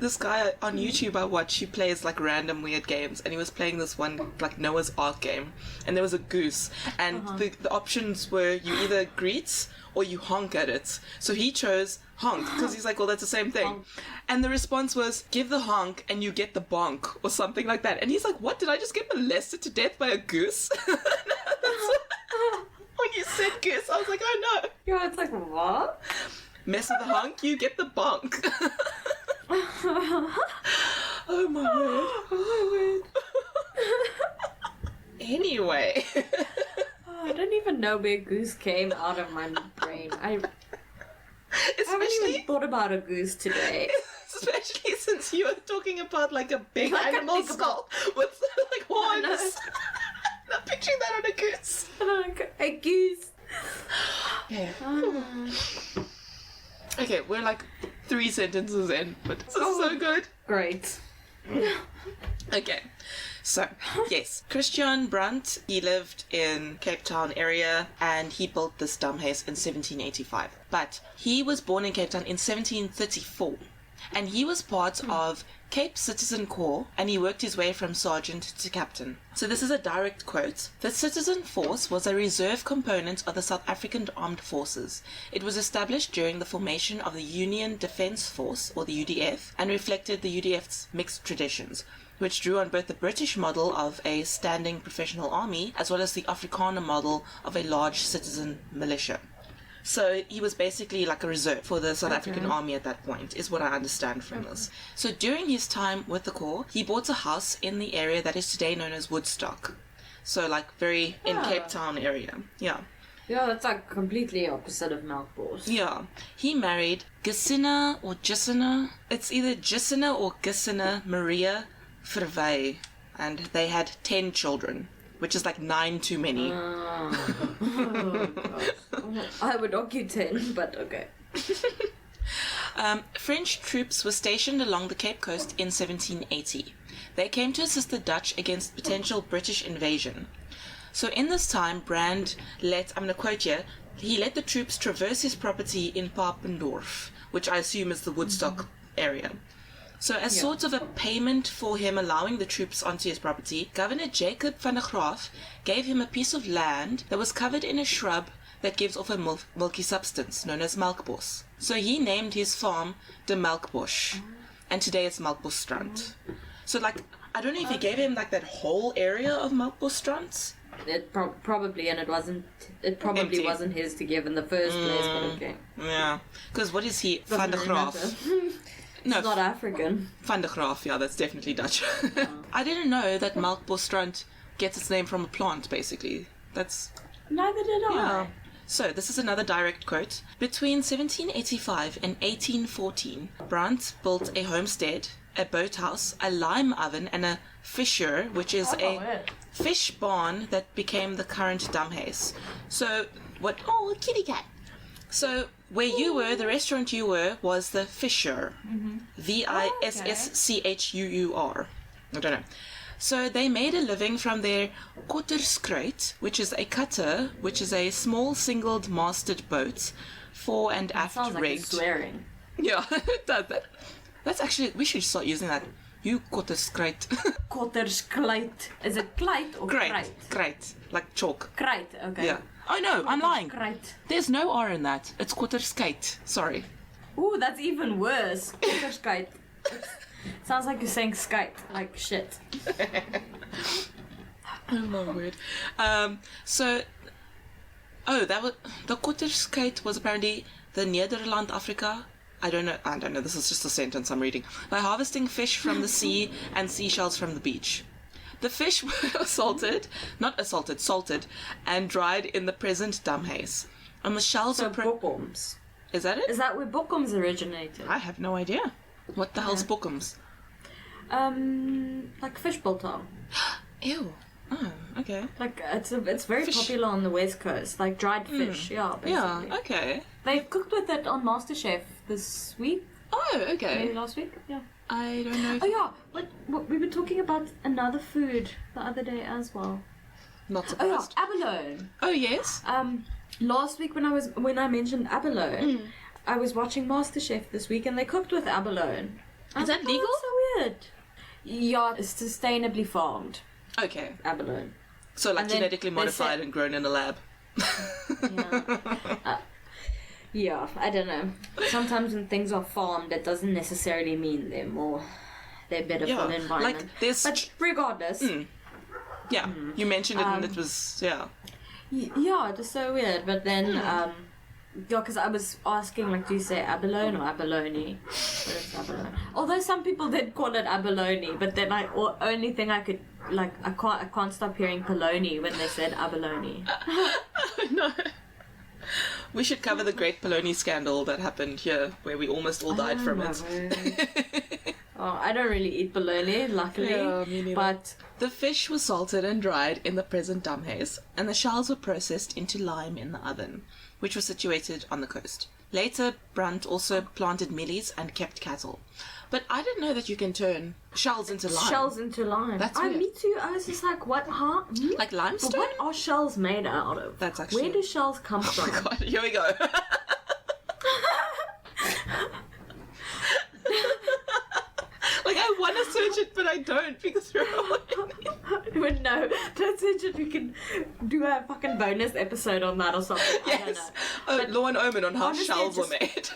B: this guy on YouTube I watch. He plays like random weird games, and he was playing this one like Noah's Ark game, and there was a goose, and the options were you either greet or you honk at it. So he chose honk because he's like, well, that's the same thing.
A: Honk.
B: And the response was give the honk and you get the bonk or something like that. And he's like, what? Did I just get molested to death by a goose? When you said goose, I was like, oh no.
A: Yeah, it's like what?
B: Mess with the honk, you get the bonk. Oh my word. Oh my word. Anyway.
A: Oh, I don't even know where goose came out of my brain. I haven't
B: Especially,
A: even thought about a goose today.
B: especially since you were talking about like a big
A: Like a
B: animal
A: big
B: skull with like horns.
A: know.
B: I'm picturing that on a goose.
A: A goose.
B: Yeah.
A: Oh.
B: Okay, we're like 3 sentences in, but this is so good.
A: Great.
B: Okay, so yes, Christian Brandt, he lived in Cape Town area and he built this Damhuis in 1785. But he was born in Cape Town in 1734. And he was part of Cape Citizen Corps, and he worked his way from sergeant to captain. So this is a direct quote. The Citizen Force was a reserve component of the South African Armed Forces. It was established during the formation of the Union Defence Force, or the UDF, and reflected the UDF's mixed traditions, which drew on both the British model of a standing professional army as well as the Afrikaner model of a large citizen militia. So he was basically like a reserve for the South African army at that point, is what I understand from this. So during his time with the Corps, he bought a house in the area that is today known as Woodstock. So like very in Cape Town area. Yeah.
A: Yeah, that's like completely opposite of Melkbos.
B: Yeah. He married Gisina or Gisina. It's either Gisina or Gisina Maria Verwey. And they had 10 children, which is like 9 too many.
A: Oh, gosh. I would argue 10, but okay.
B: French troops were stationed along the Cape Coast in 1780. They came to assist the Dutch against potential British invasion. So in this time, Brand let, I'm going to quote here, he let the troops traverse his property in Papendorf, which I assume is the Woodstock area. So as sort of a payment for him allowing the troops onto his property, Governor Jacob van der Graaf gave him a piece of land that was covered in a shrub that gives off a milky substance known as Melkbos. So he named his farm De Melkbos, and today it's Melkbosstrand. So like, I don't know if he gave him like that whole area of Melkbosstrand.
A: It probably, and it probably
B: Empty.
A: wasn't his to give in the first place, but okay.
B: Yeah, because what is he? Van der
A: Doesn't
B: Graaf.
A: really matter.
B: No,
A: It's not African.
B: Van der Graaf, yeah, that's definitely Dutch. I didn't know that Melkbosstrand gets its name from a plant, basically. That's...
A: Neither did I.
B: Yeah. So, this is another direct quote. Between 1785 and 1814, Brandt built a homestead, a boathouse, a lime oven, and a fisher, which is a fish barn that became the current Damhuis. So, what... Oh, a kitty cat! So, where you were, the restaurant you were, was the Fisher. Visschur. I don't know. So they made a living from their kotterskruit, which is a cutter, which is a small singled masted boat, fore and aft
A: Sounds like
B: rigged.
A: swearing.
B: Yeah, it does that. That's actually, we should start using that. You kotterskruit.
A: Kotterskruit. Is it kleit or
B: Great,
A: kruit?
B: great. Like chalk.
A: Kruit, okay.
B: Yeah. Oh no, I'm lying.
A: Kruit.
B: There's no R in that. It's kotterskate. Sorry.
A: Ooh, that's even worse. Kotterskruit. Sounds like you're saying skite, like shit.
B: Oh my word. That was the kotterskate was apparently the Nederland Africa. I don't know. This is just a sentence I'm reading. By harvesting fish from the sea and seashells from the beach. The fish were salted, and dried in the present Damhuis. And the shells
A: So
B: were...
A: bookums.
B: Is that it?
A: Is that where bookums originated?
B: I have no idea. What the hell's bookums?
A: Like fish biltong.
B: Ew. Oh, okay.
A: Like it's very
B: Fish.
A: popular on the west coast, like dried fish. Yeah, basically.
B: Yeah, okay.
A: They cooked with it on MasterChef this week,
B: Oh,
A: maybe
B: okay.
A: last week. Yeah.
B: I don't know.
A: Oh yeah, what we were talking about another food the other day as well.
B: Not
A: Oh yeah,
B: surprised.
A: abalone.
B: Oh, yes.
A: Last week when I mentioned abalone, I was watching MasterChef this week and they cooked with abalone.
B: Is that legal?
A: That's so weird. Yeah, it's sustainably farmed
B: Okay.
A: abalone.
B: So, like,
A: And then
B: genetically
A: they
B: modified
A: said-
B: and grown in a lab.
A: Yeah. Yeah, I don't know. Sometimes when things are farmed, it doesn't necessarily mean they're better for the environment.
B: like, there's...
A: But regardless,
B: Yeah, you mentioned it and it was... Yeah.
A: yeah, it was so weird. But then, yeah, because I was asking, like, do you say abalone or abalone? But it's abalone. Although some people did call it abalone, but then only thing I could, like, I can't stop hearing polony when they said abalone.
B: No. We should cover the great polony scandal that happened here, where we almost all died from it.
A: Oh, I don't really eat bologna, luckily.
B: Yeah, me neither.
A: But
B: The fish was salted and dried in the present Damhuis, and the shells were processed into lime in the oven, which was situated on the coast. Later, Brandt also planted mealies and kept cattle. But I didn't know that you can turn shells into lime.
A: shells into lime.
B: That's weird.
A: Me too. I was just like, what? Huh?
B: Like
A: But
B: limestone?
A: what are shells made out of?
B: That's actually...
A: Where do shells come
B: Oh
A: from?
B: my god, here we go. change it, but I don't because we're rolling.
A: But no, don't change it. We can do a fucking bonus episode on that or something.
B: Yes.
A: I don't know.
B: Law and Omen on how
A: honestly,
B: shells were made.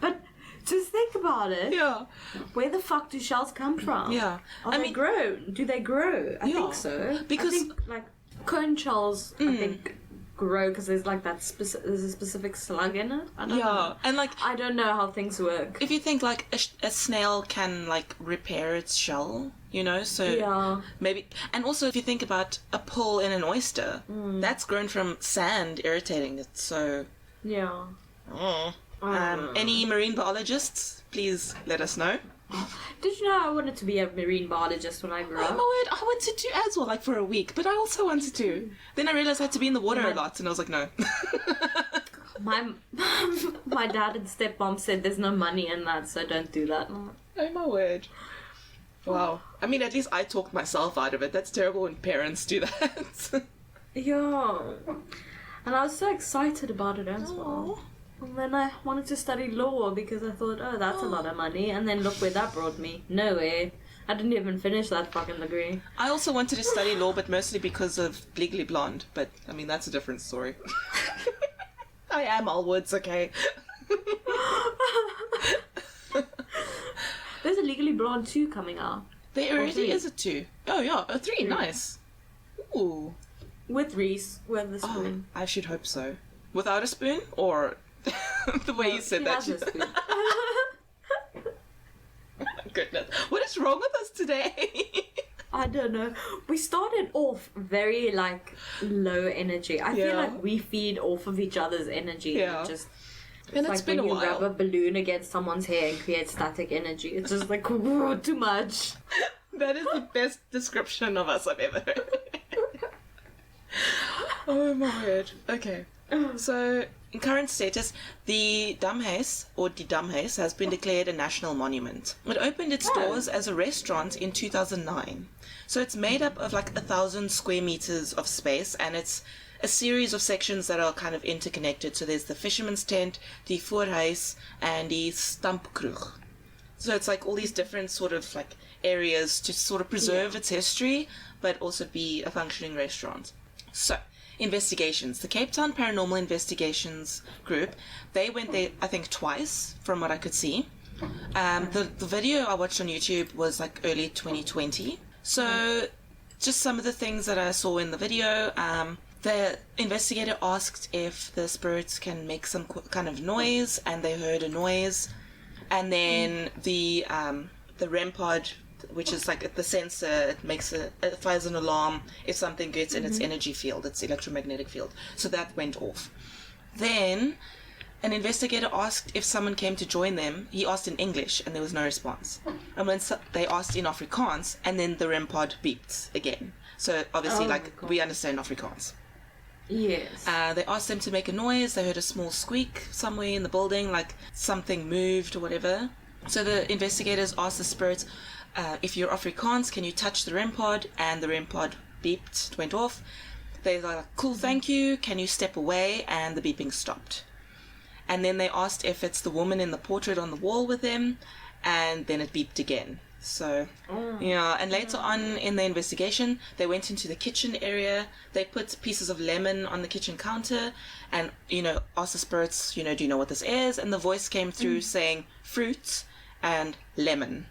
A: But just think about it.
B: Yeah.
A: Where the fuck do shells come from?
B: Yeah.
A: I mean, grow. Do they grow? I think so.
B: Because
A: I think, like, cone shells, I think, grow because there's like that there's a specific slug in it. I don't know.
B: And like
A: I don't know how things work.
B: if you think like a snail can like repair its shell, you know, so maybe. And also if you think about a pull in an oyster, that's grown from sand irritating it. So any marine biologists, please let us know.
A: Did you know I wanted to be a marine biologist when I grew up?
B: Oh my word, I wanted to as well, like for a week, but I also wanted to. Then I realized I had to be in the water a lot, and I was like, no.
A: My dad and stepmom said there's no money in that, so don't do that.
B: Oh my word. Wow. I mean, at least I talked myself out of it. That's terrible when parents do that.
A: Yeah. And I was so excited about it as well. And then I wanted to study law because I thought, oh, that's a lot of money. And then look where that brought me. Nowhere. I didn't even finish that fucking degree.
B: I also wanted to study law, but mostly because of Legally Blonde. But, I mean, that's a different story. I am all woods, okay?
A: There's a Legally Blonde 2 coming out.
B: There already is a 2. Oh, yeah, a 3, nice. Ooh.
A: With Reese, with the spoon.
B: I should hope so. Without a spoon, or... the way you said that.
A: Has a spoon.
B: Goodness. What is wrong with us today?
A: I don't know. We started off very, like, low energy. I feel like we feed off of each other's energy.
B: Yeah.
A: And it's
B: it's
A: like
B: been
A: when
B: a
A: you
B: while.
A: rub a balloon against someone's hair and create static energy. It's just like, too much.
B: That is the best description of us I've ever heard. Oh my word. Okay. So, in current status, the Damhuis, or Die Damhuis, has been declared a national monument. It opened its doors as a restaurant in 2009. So it's made up of like 1,000 square meters of space, and it's a series of sections that are kind of interconnected. So there's the fisherman's tent, the voorhuis, and the stampkroeg. So it's like all these different sort of like areas to sort of preserve its history, but also be a functioning restaurant. So, investigations. The Cape Town Paranormal Investigations group, they went there, I think, twice, from what I could see. The video I watched on YouTube was like early 2020. So, just some of the things that I saw in the video. The investigator asked if the spirits can make some kind of noise, and they heard a noise. And then the REM pod, which is like the sensor, it fires an alarm if something gets in its energy field, its electromagnetic field. So that went off. Then an investigator asked if someone came to join them. He asked in English, and there was no response. And when they asked in Afrikaans, and then the REM pod beeped again. So obviously, we understand Afrikaans.
A: Yes.
B: They asked them to make a noise. They heard a small squeak somewhere in the building, like something moved or whatever. So the investigators asked the spirits, if you're Afrikaans, can you touch the REM pod? And the REM pod beeped, it went off. They were like, cool, thank you. Can you step away? And the beeping stopped. And then they asked if it's the woman in the portrait on the wall with them, and then it beeped again. So, and later on in the investigation, they went into the kitchen area. They put pieces of lemon on the kitchen counter and, asked the spirits, do you know what this is? And the voice came through saying fruit and lemon.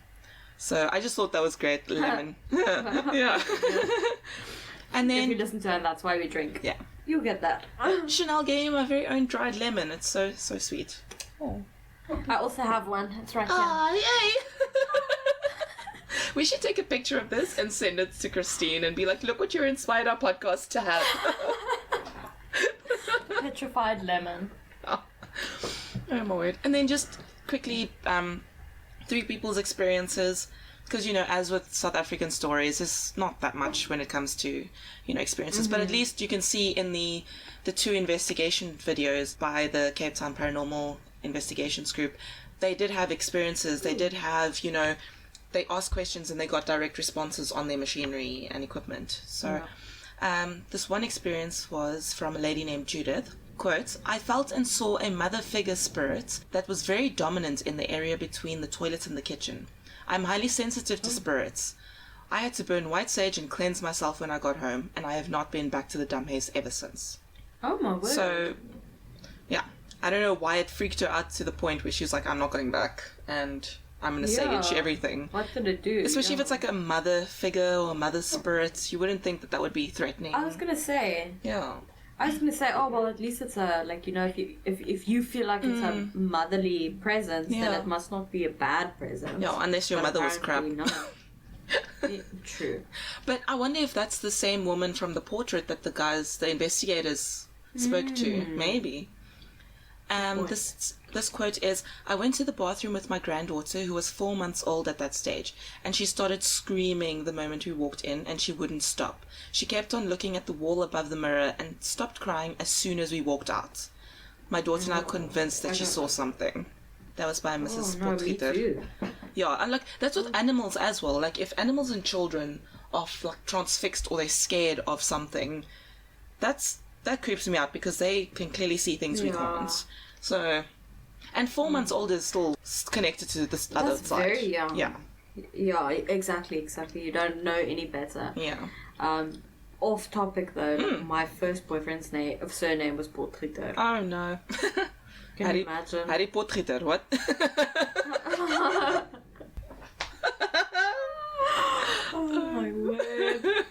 B: So I just thought that was great. Lemon. Yeah. And then...
A: If you listen to it, that's why we drink.
B: Yeah.
A: You'll get that.
B: Chanelle gave me my very own dried lemon. It's so sweet. Oh.
A: I also have one. It's right here.
B: Yay! We should take a picture of this and send it to Christine and be like, look what you inspired our podcast to have.
A: Petrified lemon.
B: Oh my word. And then just quickly, 3 people's experiences. Because, as with South African stories, there's not that much when it comes to, experiences. But at least you can see in the 2 investigation videos by the Cape Town Paranormal Investigations group, they did have experiences. They did have, they asked questions and they got direct responses on their machinery and equipment. So this one experience was from a lady named Judith. Quote, I felt and saw a mother figure spirit that was very dominant in the area between the toilet and the kitchen. I'm highly sensitive to spirits. I had to burn white sage and cleanse myself when I got home, and I have not been back to the Damhuis ever since.
A: Oh my word.
B: So, yeah. I don't know why it freaked her out to the point where she was like, I'm not going back, and I'm going to sage everything.
A: What did it do?
B: Especially if it's like a mother figure or a mother spirit, you wouldn't think that that would be threatening.
A: I was going to say...
B: Yeah.
A: I was going to say, oh, well, at least it's a, like, you know, if you feel like it's a motherly presence, then it must not be a bad presence.
B: Yeah, unless your mother was crap.
A: Yeah, true.
B: But I wonder if that's the same woman from the portrait that the investigators spoke to. Maybe. This quote is, I went to the bathroom with my granddaughter, who was 4 months old at that stage, and she started screaming the moment we walked in, and she wouldn't stop. She kept on looking at the wall above the mirror and stopped crying as soon as we walked out. My daughter and I are convinced that she saw something. That was by Mrs. Potgieter. Yeah, and like that's with animals as well. Like if animals and children are like transfixed or they're scared of something, that creeps me out because they can clearly see things we can't. So, and 4 months old is still connected to this other side.
A: That's very young.
B: Yeah.
A: Yeah, exactly. You don't know any better.
B: Yeah.
A: Off topic though, my first boyfriend's surname was Potgieter.
B: Oh no.
A: Can you imagine?
B: Harry Potgieter, what?
A: Oh my word.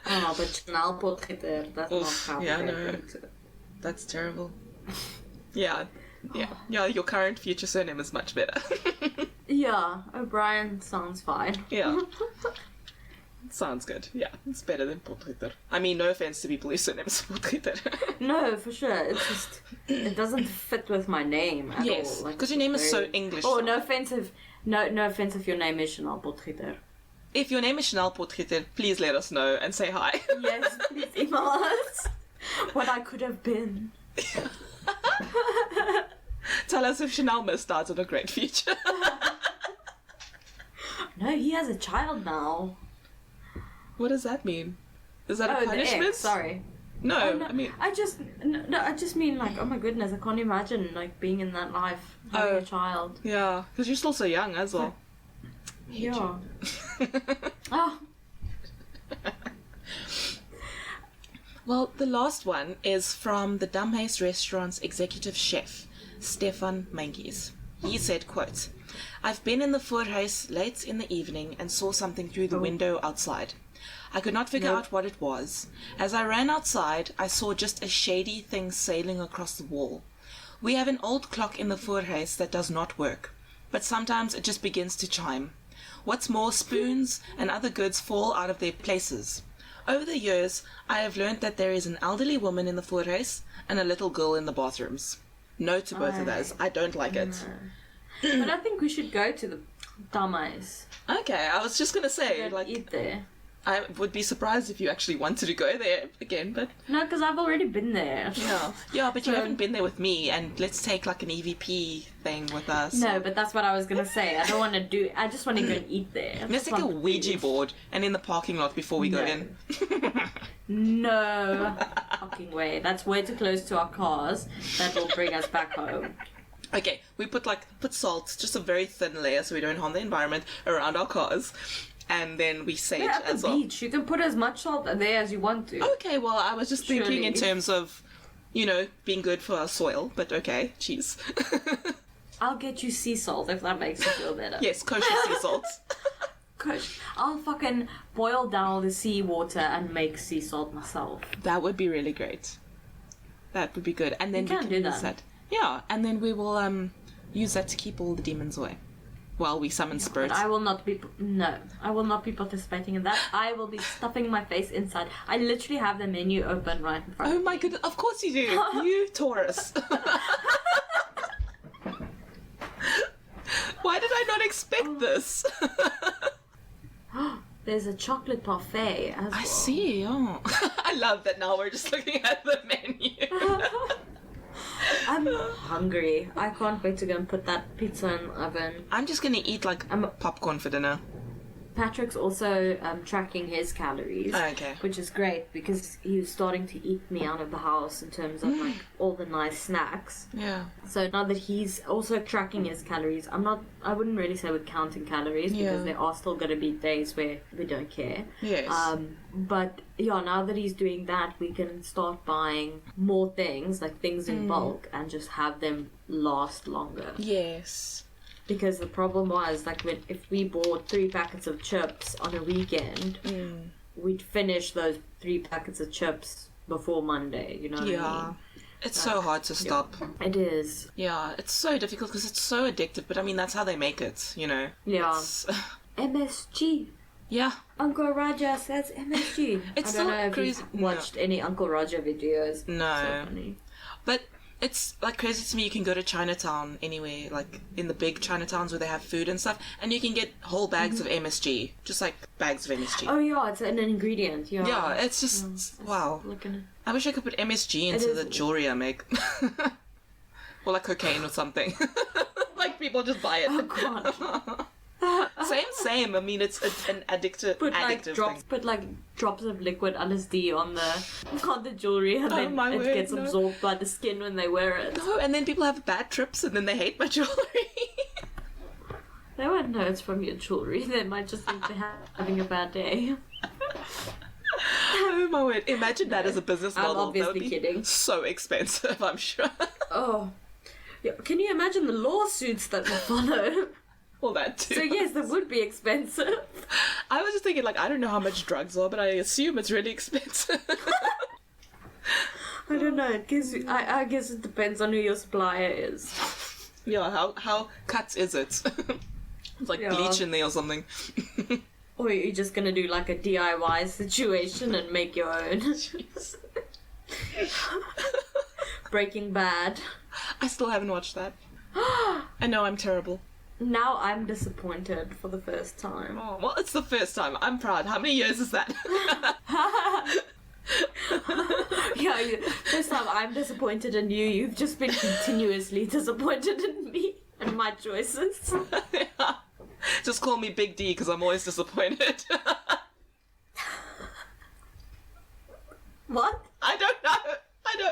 A: Oh, but Chanelle Potgieter, that's not how
B: no. That's terrible. Yeah. Your current future surname is much better.
A: Yeah, O'Brien sounds fine.
B: Yeah. Sounds good. Yeah, it's better than Potgieter. I mean, no offense to people whose surnames are Potgieter.
A: No, for sure. It's just, it doesn't fit with my name at all.
B: Yes,
A: Like,
B: because your name is so English.
A: Oh, no offense if your name is Chanelle Potgieter.
B: If your name is Chanelle Potgieter, please let us know and say hi.
A: Yes, please email us what I could have been.
B: Tell us if Chanelle missed out on a great future.
A: No, he has a child now.
B: What does that mean? Is that a
A: the
B: punishment?
A: ex, sorry.
B: No,
A: no,
B: I mean...
A: I just mean like, oh my goodness, I can't imagine like being in that life, having a child.
B: Yeah, because you're still so young as well.
A: Yeah. Oh.
B: Well, the last one is from the Damhuis restaurant's executive chef, Stefan Mankies. He said, quote, I've been in the voorhuis late in the evening and saw something through the window outside. I could not figure out what it was. As I ran outside, I saw just a shady thing sailing across the wall. We have an old clock in the voorhuis that does not work, but sometimes it just begins to chime. What's more, spoons and other goods fall out of their places. Over the years, I have learned that there is an elderly woman in the voorhuis and a little girl in the bathrooms. No to both of those. I don't like it.
A: But I think we should go to the Damhuis.
B: Okay, I was just going to say, like,
A: eat there.
B: I would be surprised if you actually wanted to go there again, but...
A: No, because I've already been there.
B: Yeah, but you haven't been there with me, and let's take, like, an EVP thing with us.
A: No, but that's what I was going to say. I don't want to do... I just want to go and eat there.
B: Let's take a Ouija board and in the parking lot before we go in.
A: No fucking way. That's way too close to our cars. That will bring us back home.
B: Okay, we put salt, just a very thin layer so we don't harm the environment, around our cars. And then we sage
A: at
B: as
A: the
B: well.
A: beach. You can put as much salt there as you want to.
B: Okay, well, I was just thinking in terms of, you know, being good for our soil, but okay, cheese.
A: I'll get you sea salt if that makes you feel better.
B: Yes, kosher sea salt.
A: I'll fucking boil down the sea water and make sea salt myself.
B: That would be really great. That would be good. And then we can use that. Yeah, and then we will use that to keep all the demons away. While we summon spirits.
A: But I will not be participating in that. I will be stuffing my face inside. I literally have the menu open right in front of me.
B: Oh my goodness, of course you do. You Taurus. Why did I not expect this?
A: There's a chocolate parfait as well.
B: I see, oh. I love that now we're just looking at the menu.
A: I'm hungry. I can't wait to go and put that pizza in the oven.
B: I'm just gonna eat like popcorn for dinner.
A: Patrick's also tracking his calories,
B: Okay.
A: which is great because he was starting to eat me out of the house in terms of like all the nice snacks.
B: Yeah.
A: So now that he's also tracking his calories, I wouldn't really say we're counting calories because there are still going to be days where we don't care.
B: Yes.
A: But yeah, now that he's doing that, we can start buying more things, like things in bulk, and just have them last longer.
B: Yes.
A: Because the problem was, like, if we bought 3 packets of chips on a weekend, we'd finish those 3 packets of chips before Monday, you know what I mean?
B: It's so hard to stop.
A: It is.
B: Yeah, it's so difficult because it's so addictive, but I mean, that's how they make it, you know?
A: Yeah.
B: It's,
A: MSG.
B: yeah.
A: Uncle Roger says MSG.
B: It's
A: I don't
B: so
A: know if
B: crazy.
A: you've watched any Uncle Roger videos.
B: No.
A: So funny.
B: But it's like crazy to me. You can go to Chinatown anywhere, like in the big Chinatowns where they have food and stuff, and you can get whole bags of MSG, just like bags of MSG.
A: Oh yeah, it's an ingredient. Yeah.
B: Yeah, it's just wow.
A: Looking.
B: I wish I could put MSG into the jewelry I make, or like cocaine or something. Like people just buy it.
A: Oh god.
B: Same. I mean, it's an addictive thing.
A: Put like drops of liquid LSD on the jewelry, and then it gets absorbed by the skin when they wear it.
B: No, and then people have bad trips, and then they hate my jewelry.
A: They won't know it's from your jewelry. They might just think they're having a bad day.
B: Oh my word! Imagine that as a business model.
A: I'm obviously
B: that would be
A: kidding.
B: So expensive, I'm sure.
A: Oh, yeah. Can you imagine the lawsuits that will follow?
B: Well, that too.
A: So yes, it would be expensive.
B: I was just thinking, like, I don't know how much drugs are, but I assume it's really expensive.
A: I don't know. I guess it depends on who your supplier is.
B: Yeah, how cut is it? It's like bleach in there or something.
A: Or you're just gonna do like a DIY situation and make your own. Breaking Bad.
B: I still haven't watched that. I know I'm terrible.
A: Now I'm disappointed for the first time.
B: Oh, well, it's the first time. I'm proud. How many years is that?
A: Yeah, first time I'm disappointed in you. You've just been continuously disappointed in me and my choices.
B: Yeah. Just call me Big D because I'm always disappointed.
A: What?
B: I don't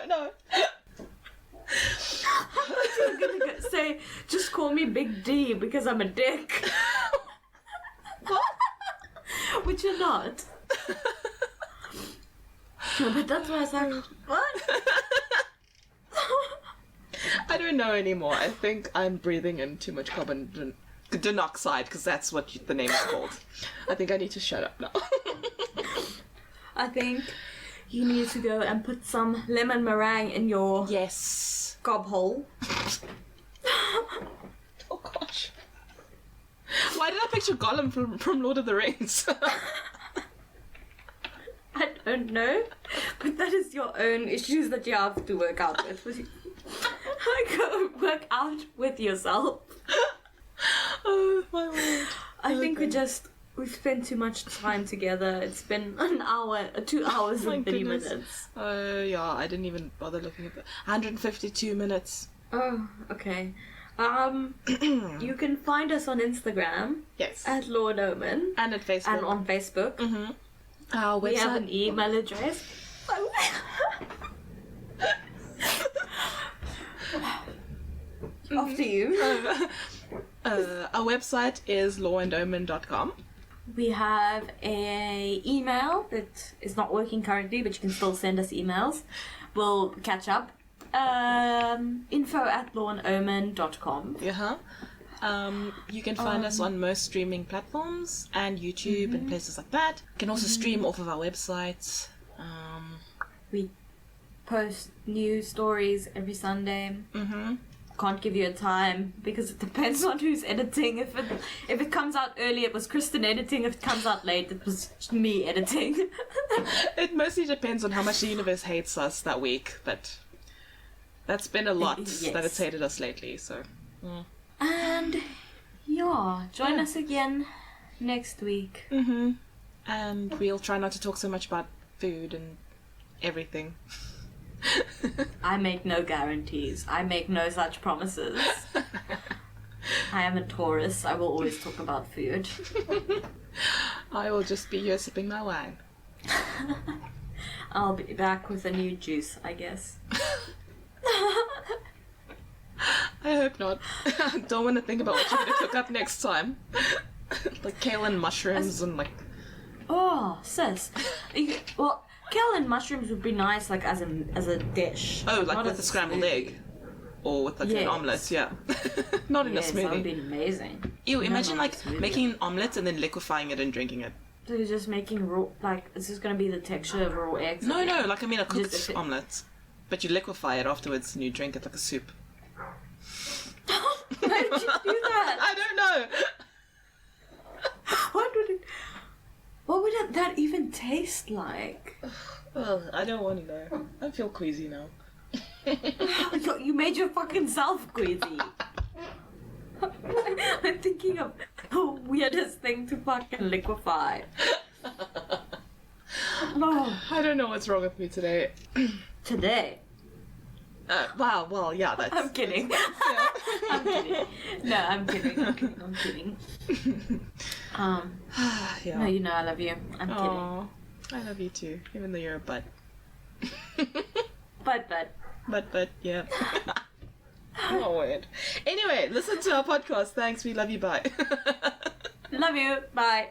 B: know.
A: I thought you were gonna say, just call me Big D because I'm a dick. What? Which you're not. No, but that's why I was like, what?
B: I don't know anymore. I think I'm breathing in too much carbon dioxide because that's what the name is called. I think I need to shut up now.
A: I think you need to go and put some lemon meringue in your
B: Yes.
A: gob hole.
B: Oh gosh. Why did I picture Gollum from Lord of the Rings?
A: I don't know, but that is your own issues that you have to work out with. Go work out with yourself.
B: Oh my word.
A: I think we've spent too much time together. It's been an hour, 2 hours and 30 minutes.
B: Oh yeah, I didn't even bother looking at that. 152 minutes.
A: Oh, okay. You can find us on Instagram.
B: Yes.
A: At Lord Omen.
B: And at Facebook.
A: And on Facebook.
B: Mm-hmm. Our website.
A: We have an email address. After you.
B: Our website is lawandomen.com.
A: We have a email that is not working currently, but you can still send us emails. We'll catch up. info@lawandomen.com.
B: Yeah. You can find us on most streaming platforms and YouTube and places like that. You can also stream off of our website.
A: We post new stories every Sunday. Can't give you a time because it depends on who's editing. If it comes out early, it was Kristin editing. If it comes out late, it was me editing.
B: It mostly depends on how much the universe hates us that week, but that's been a lot that it's hated us lately, so...
A: And, join us again next week.
B: And we'll try not to talk so much about food and everything.
A: I make no guarantees. I make no such promises. I am a Taurus. I will always talk about food.
B: I will just be here sipping my wine.
A: I'll be back with a new juice, I guess.
B: I hope not. I don't want to think about what you're going to cook up next time. Like kale and mushrooms and like...
A: Oh, sis. Well, kale and mushrooms would be nice, like, as a dish.
B: Oh, like
A: not
B: with
A: as
B: a scrambled egg? Or with like an
A: Yes.
B: omelette, yeah. Not in a
A: Yes, that would
B: smoothie.
A: be amazing.
B: Ew, imagine
A: not
B: like
A: a smoothie.
B: making an omelette and then liquefying it and drinking it.
A: So you're just making raw, like, is this going to be the texture of raw eggs?
B: No, like I mean a cooked
A: Just a-
B: omelette. But you liquefy it afterwards and you drink it like a soup.
A: Why would you do that?
B: I don't know!
A: What would that even taste like?
B: Oh, I don't want to know. I feel queasy now.
A: You made your fucking self queasy. I'm thinking of the weirdest thing to fucking liquefy. Oh,
B: I don't know what's wrong with me today.
A: today.
B: Wow, well, yeah, that's...
A: I'm kidding. I'm kidding. No, I'm kidding. I'm kidding.
B: Yeah.
A: No, you know I love you. I'm kidding.
B: Aw, I love you too, even though you're a butt.
A: But.
B: Yeah. Oh, weird. Anyway, listen to our podcast. Thanks, we love you, bye.
A: Love you. Bye.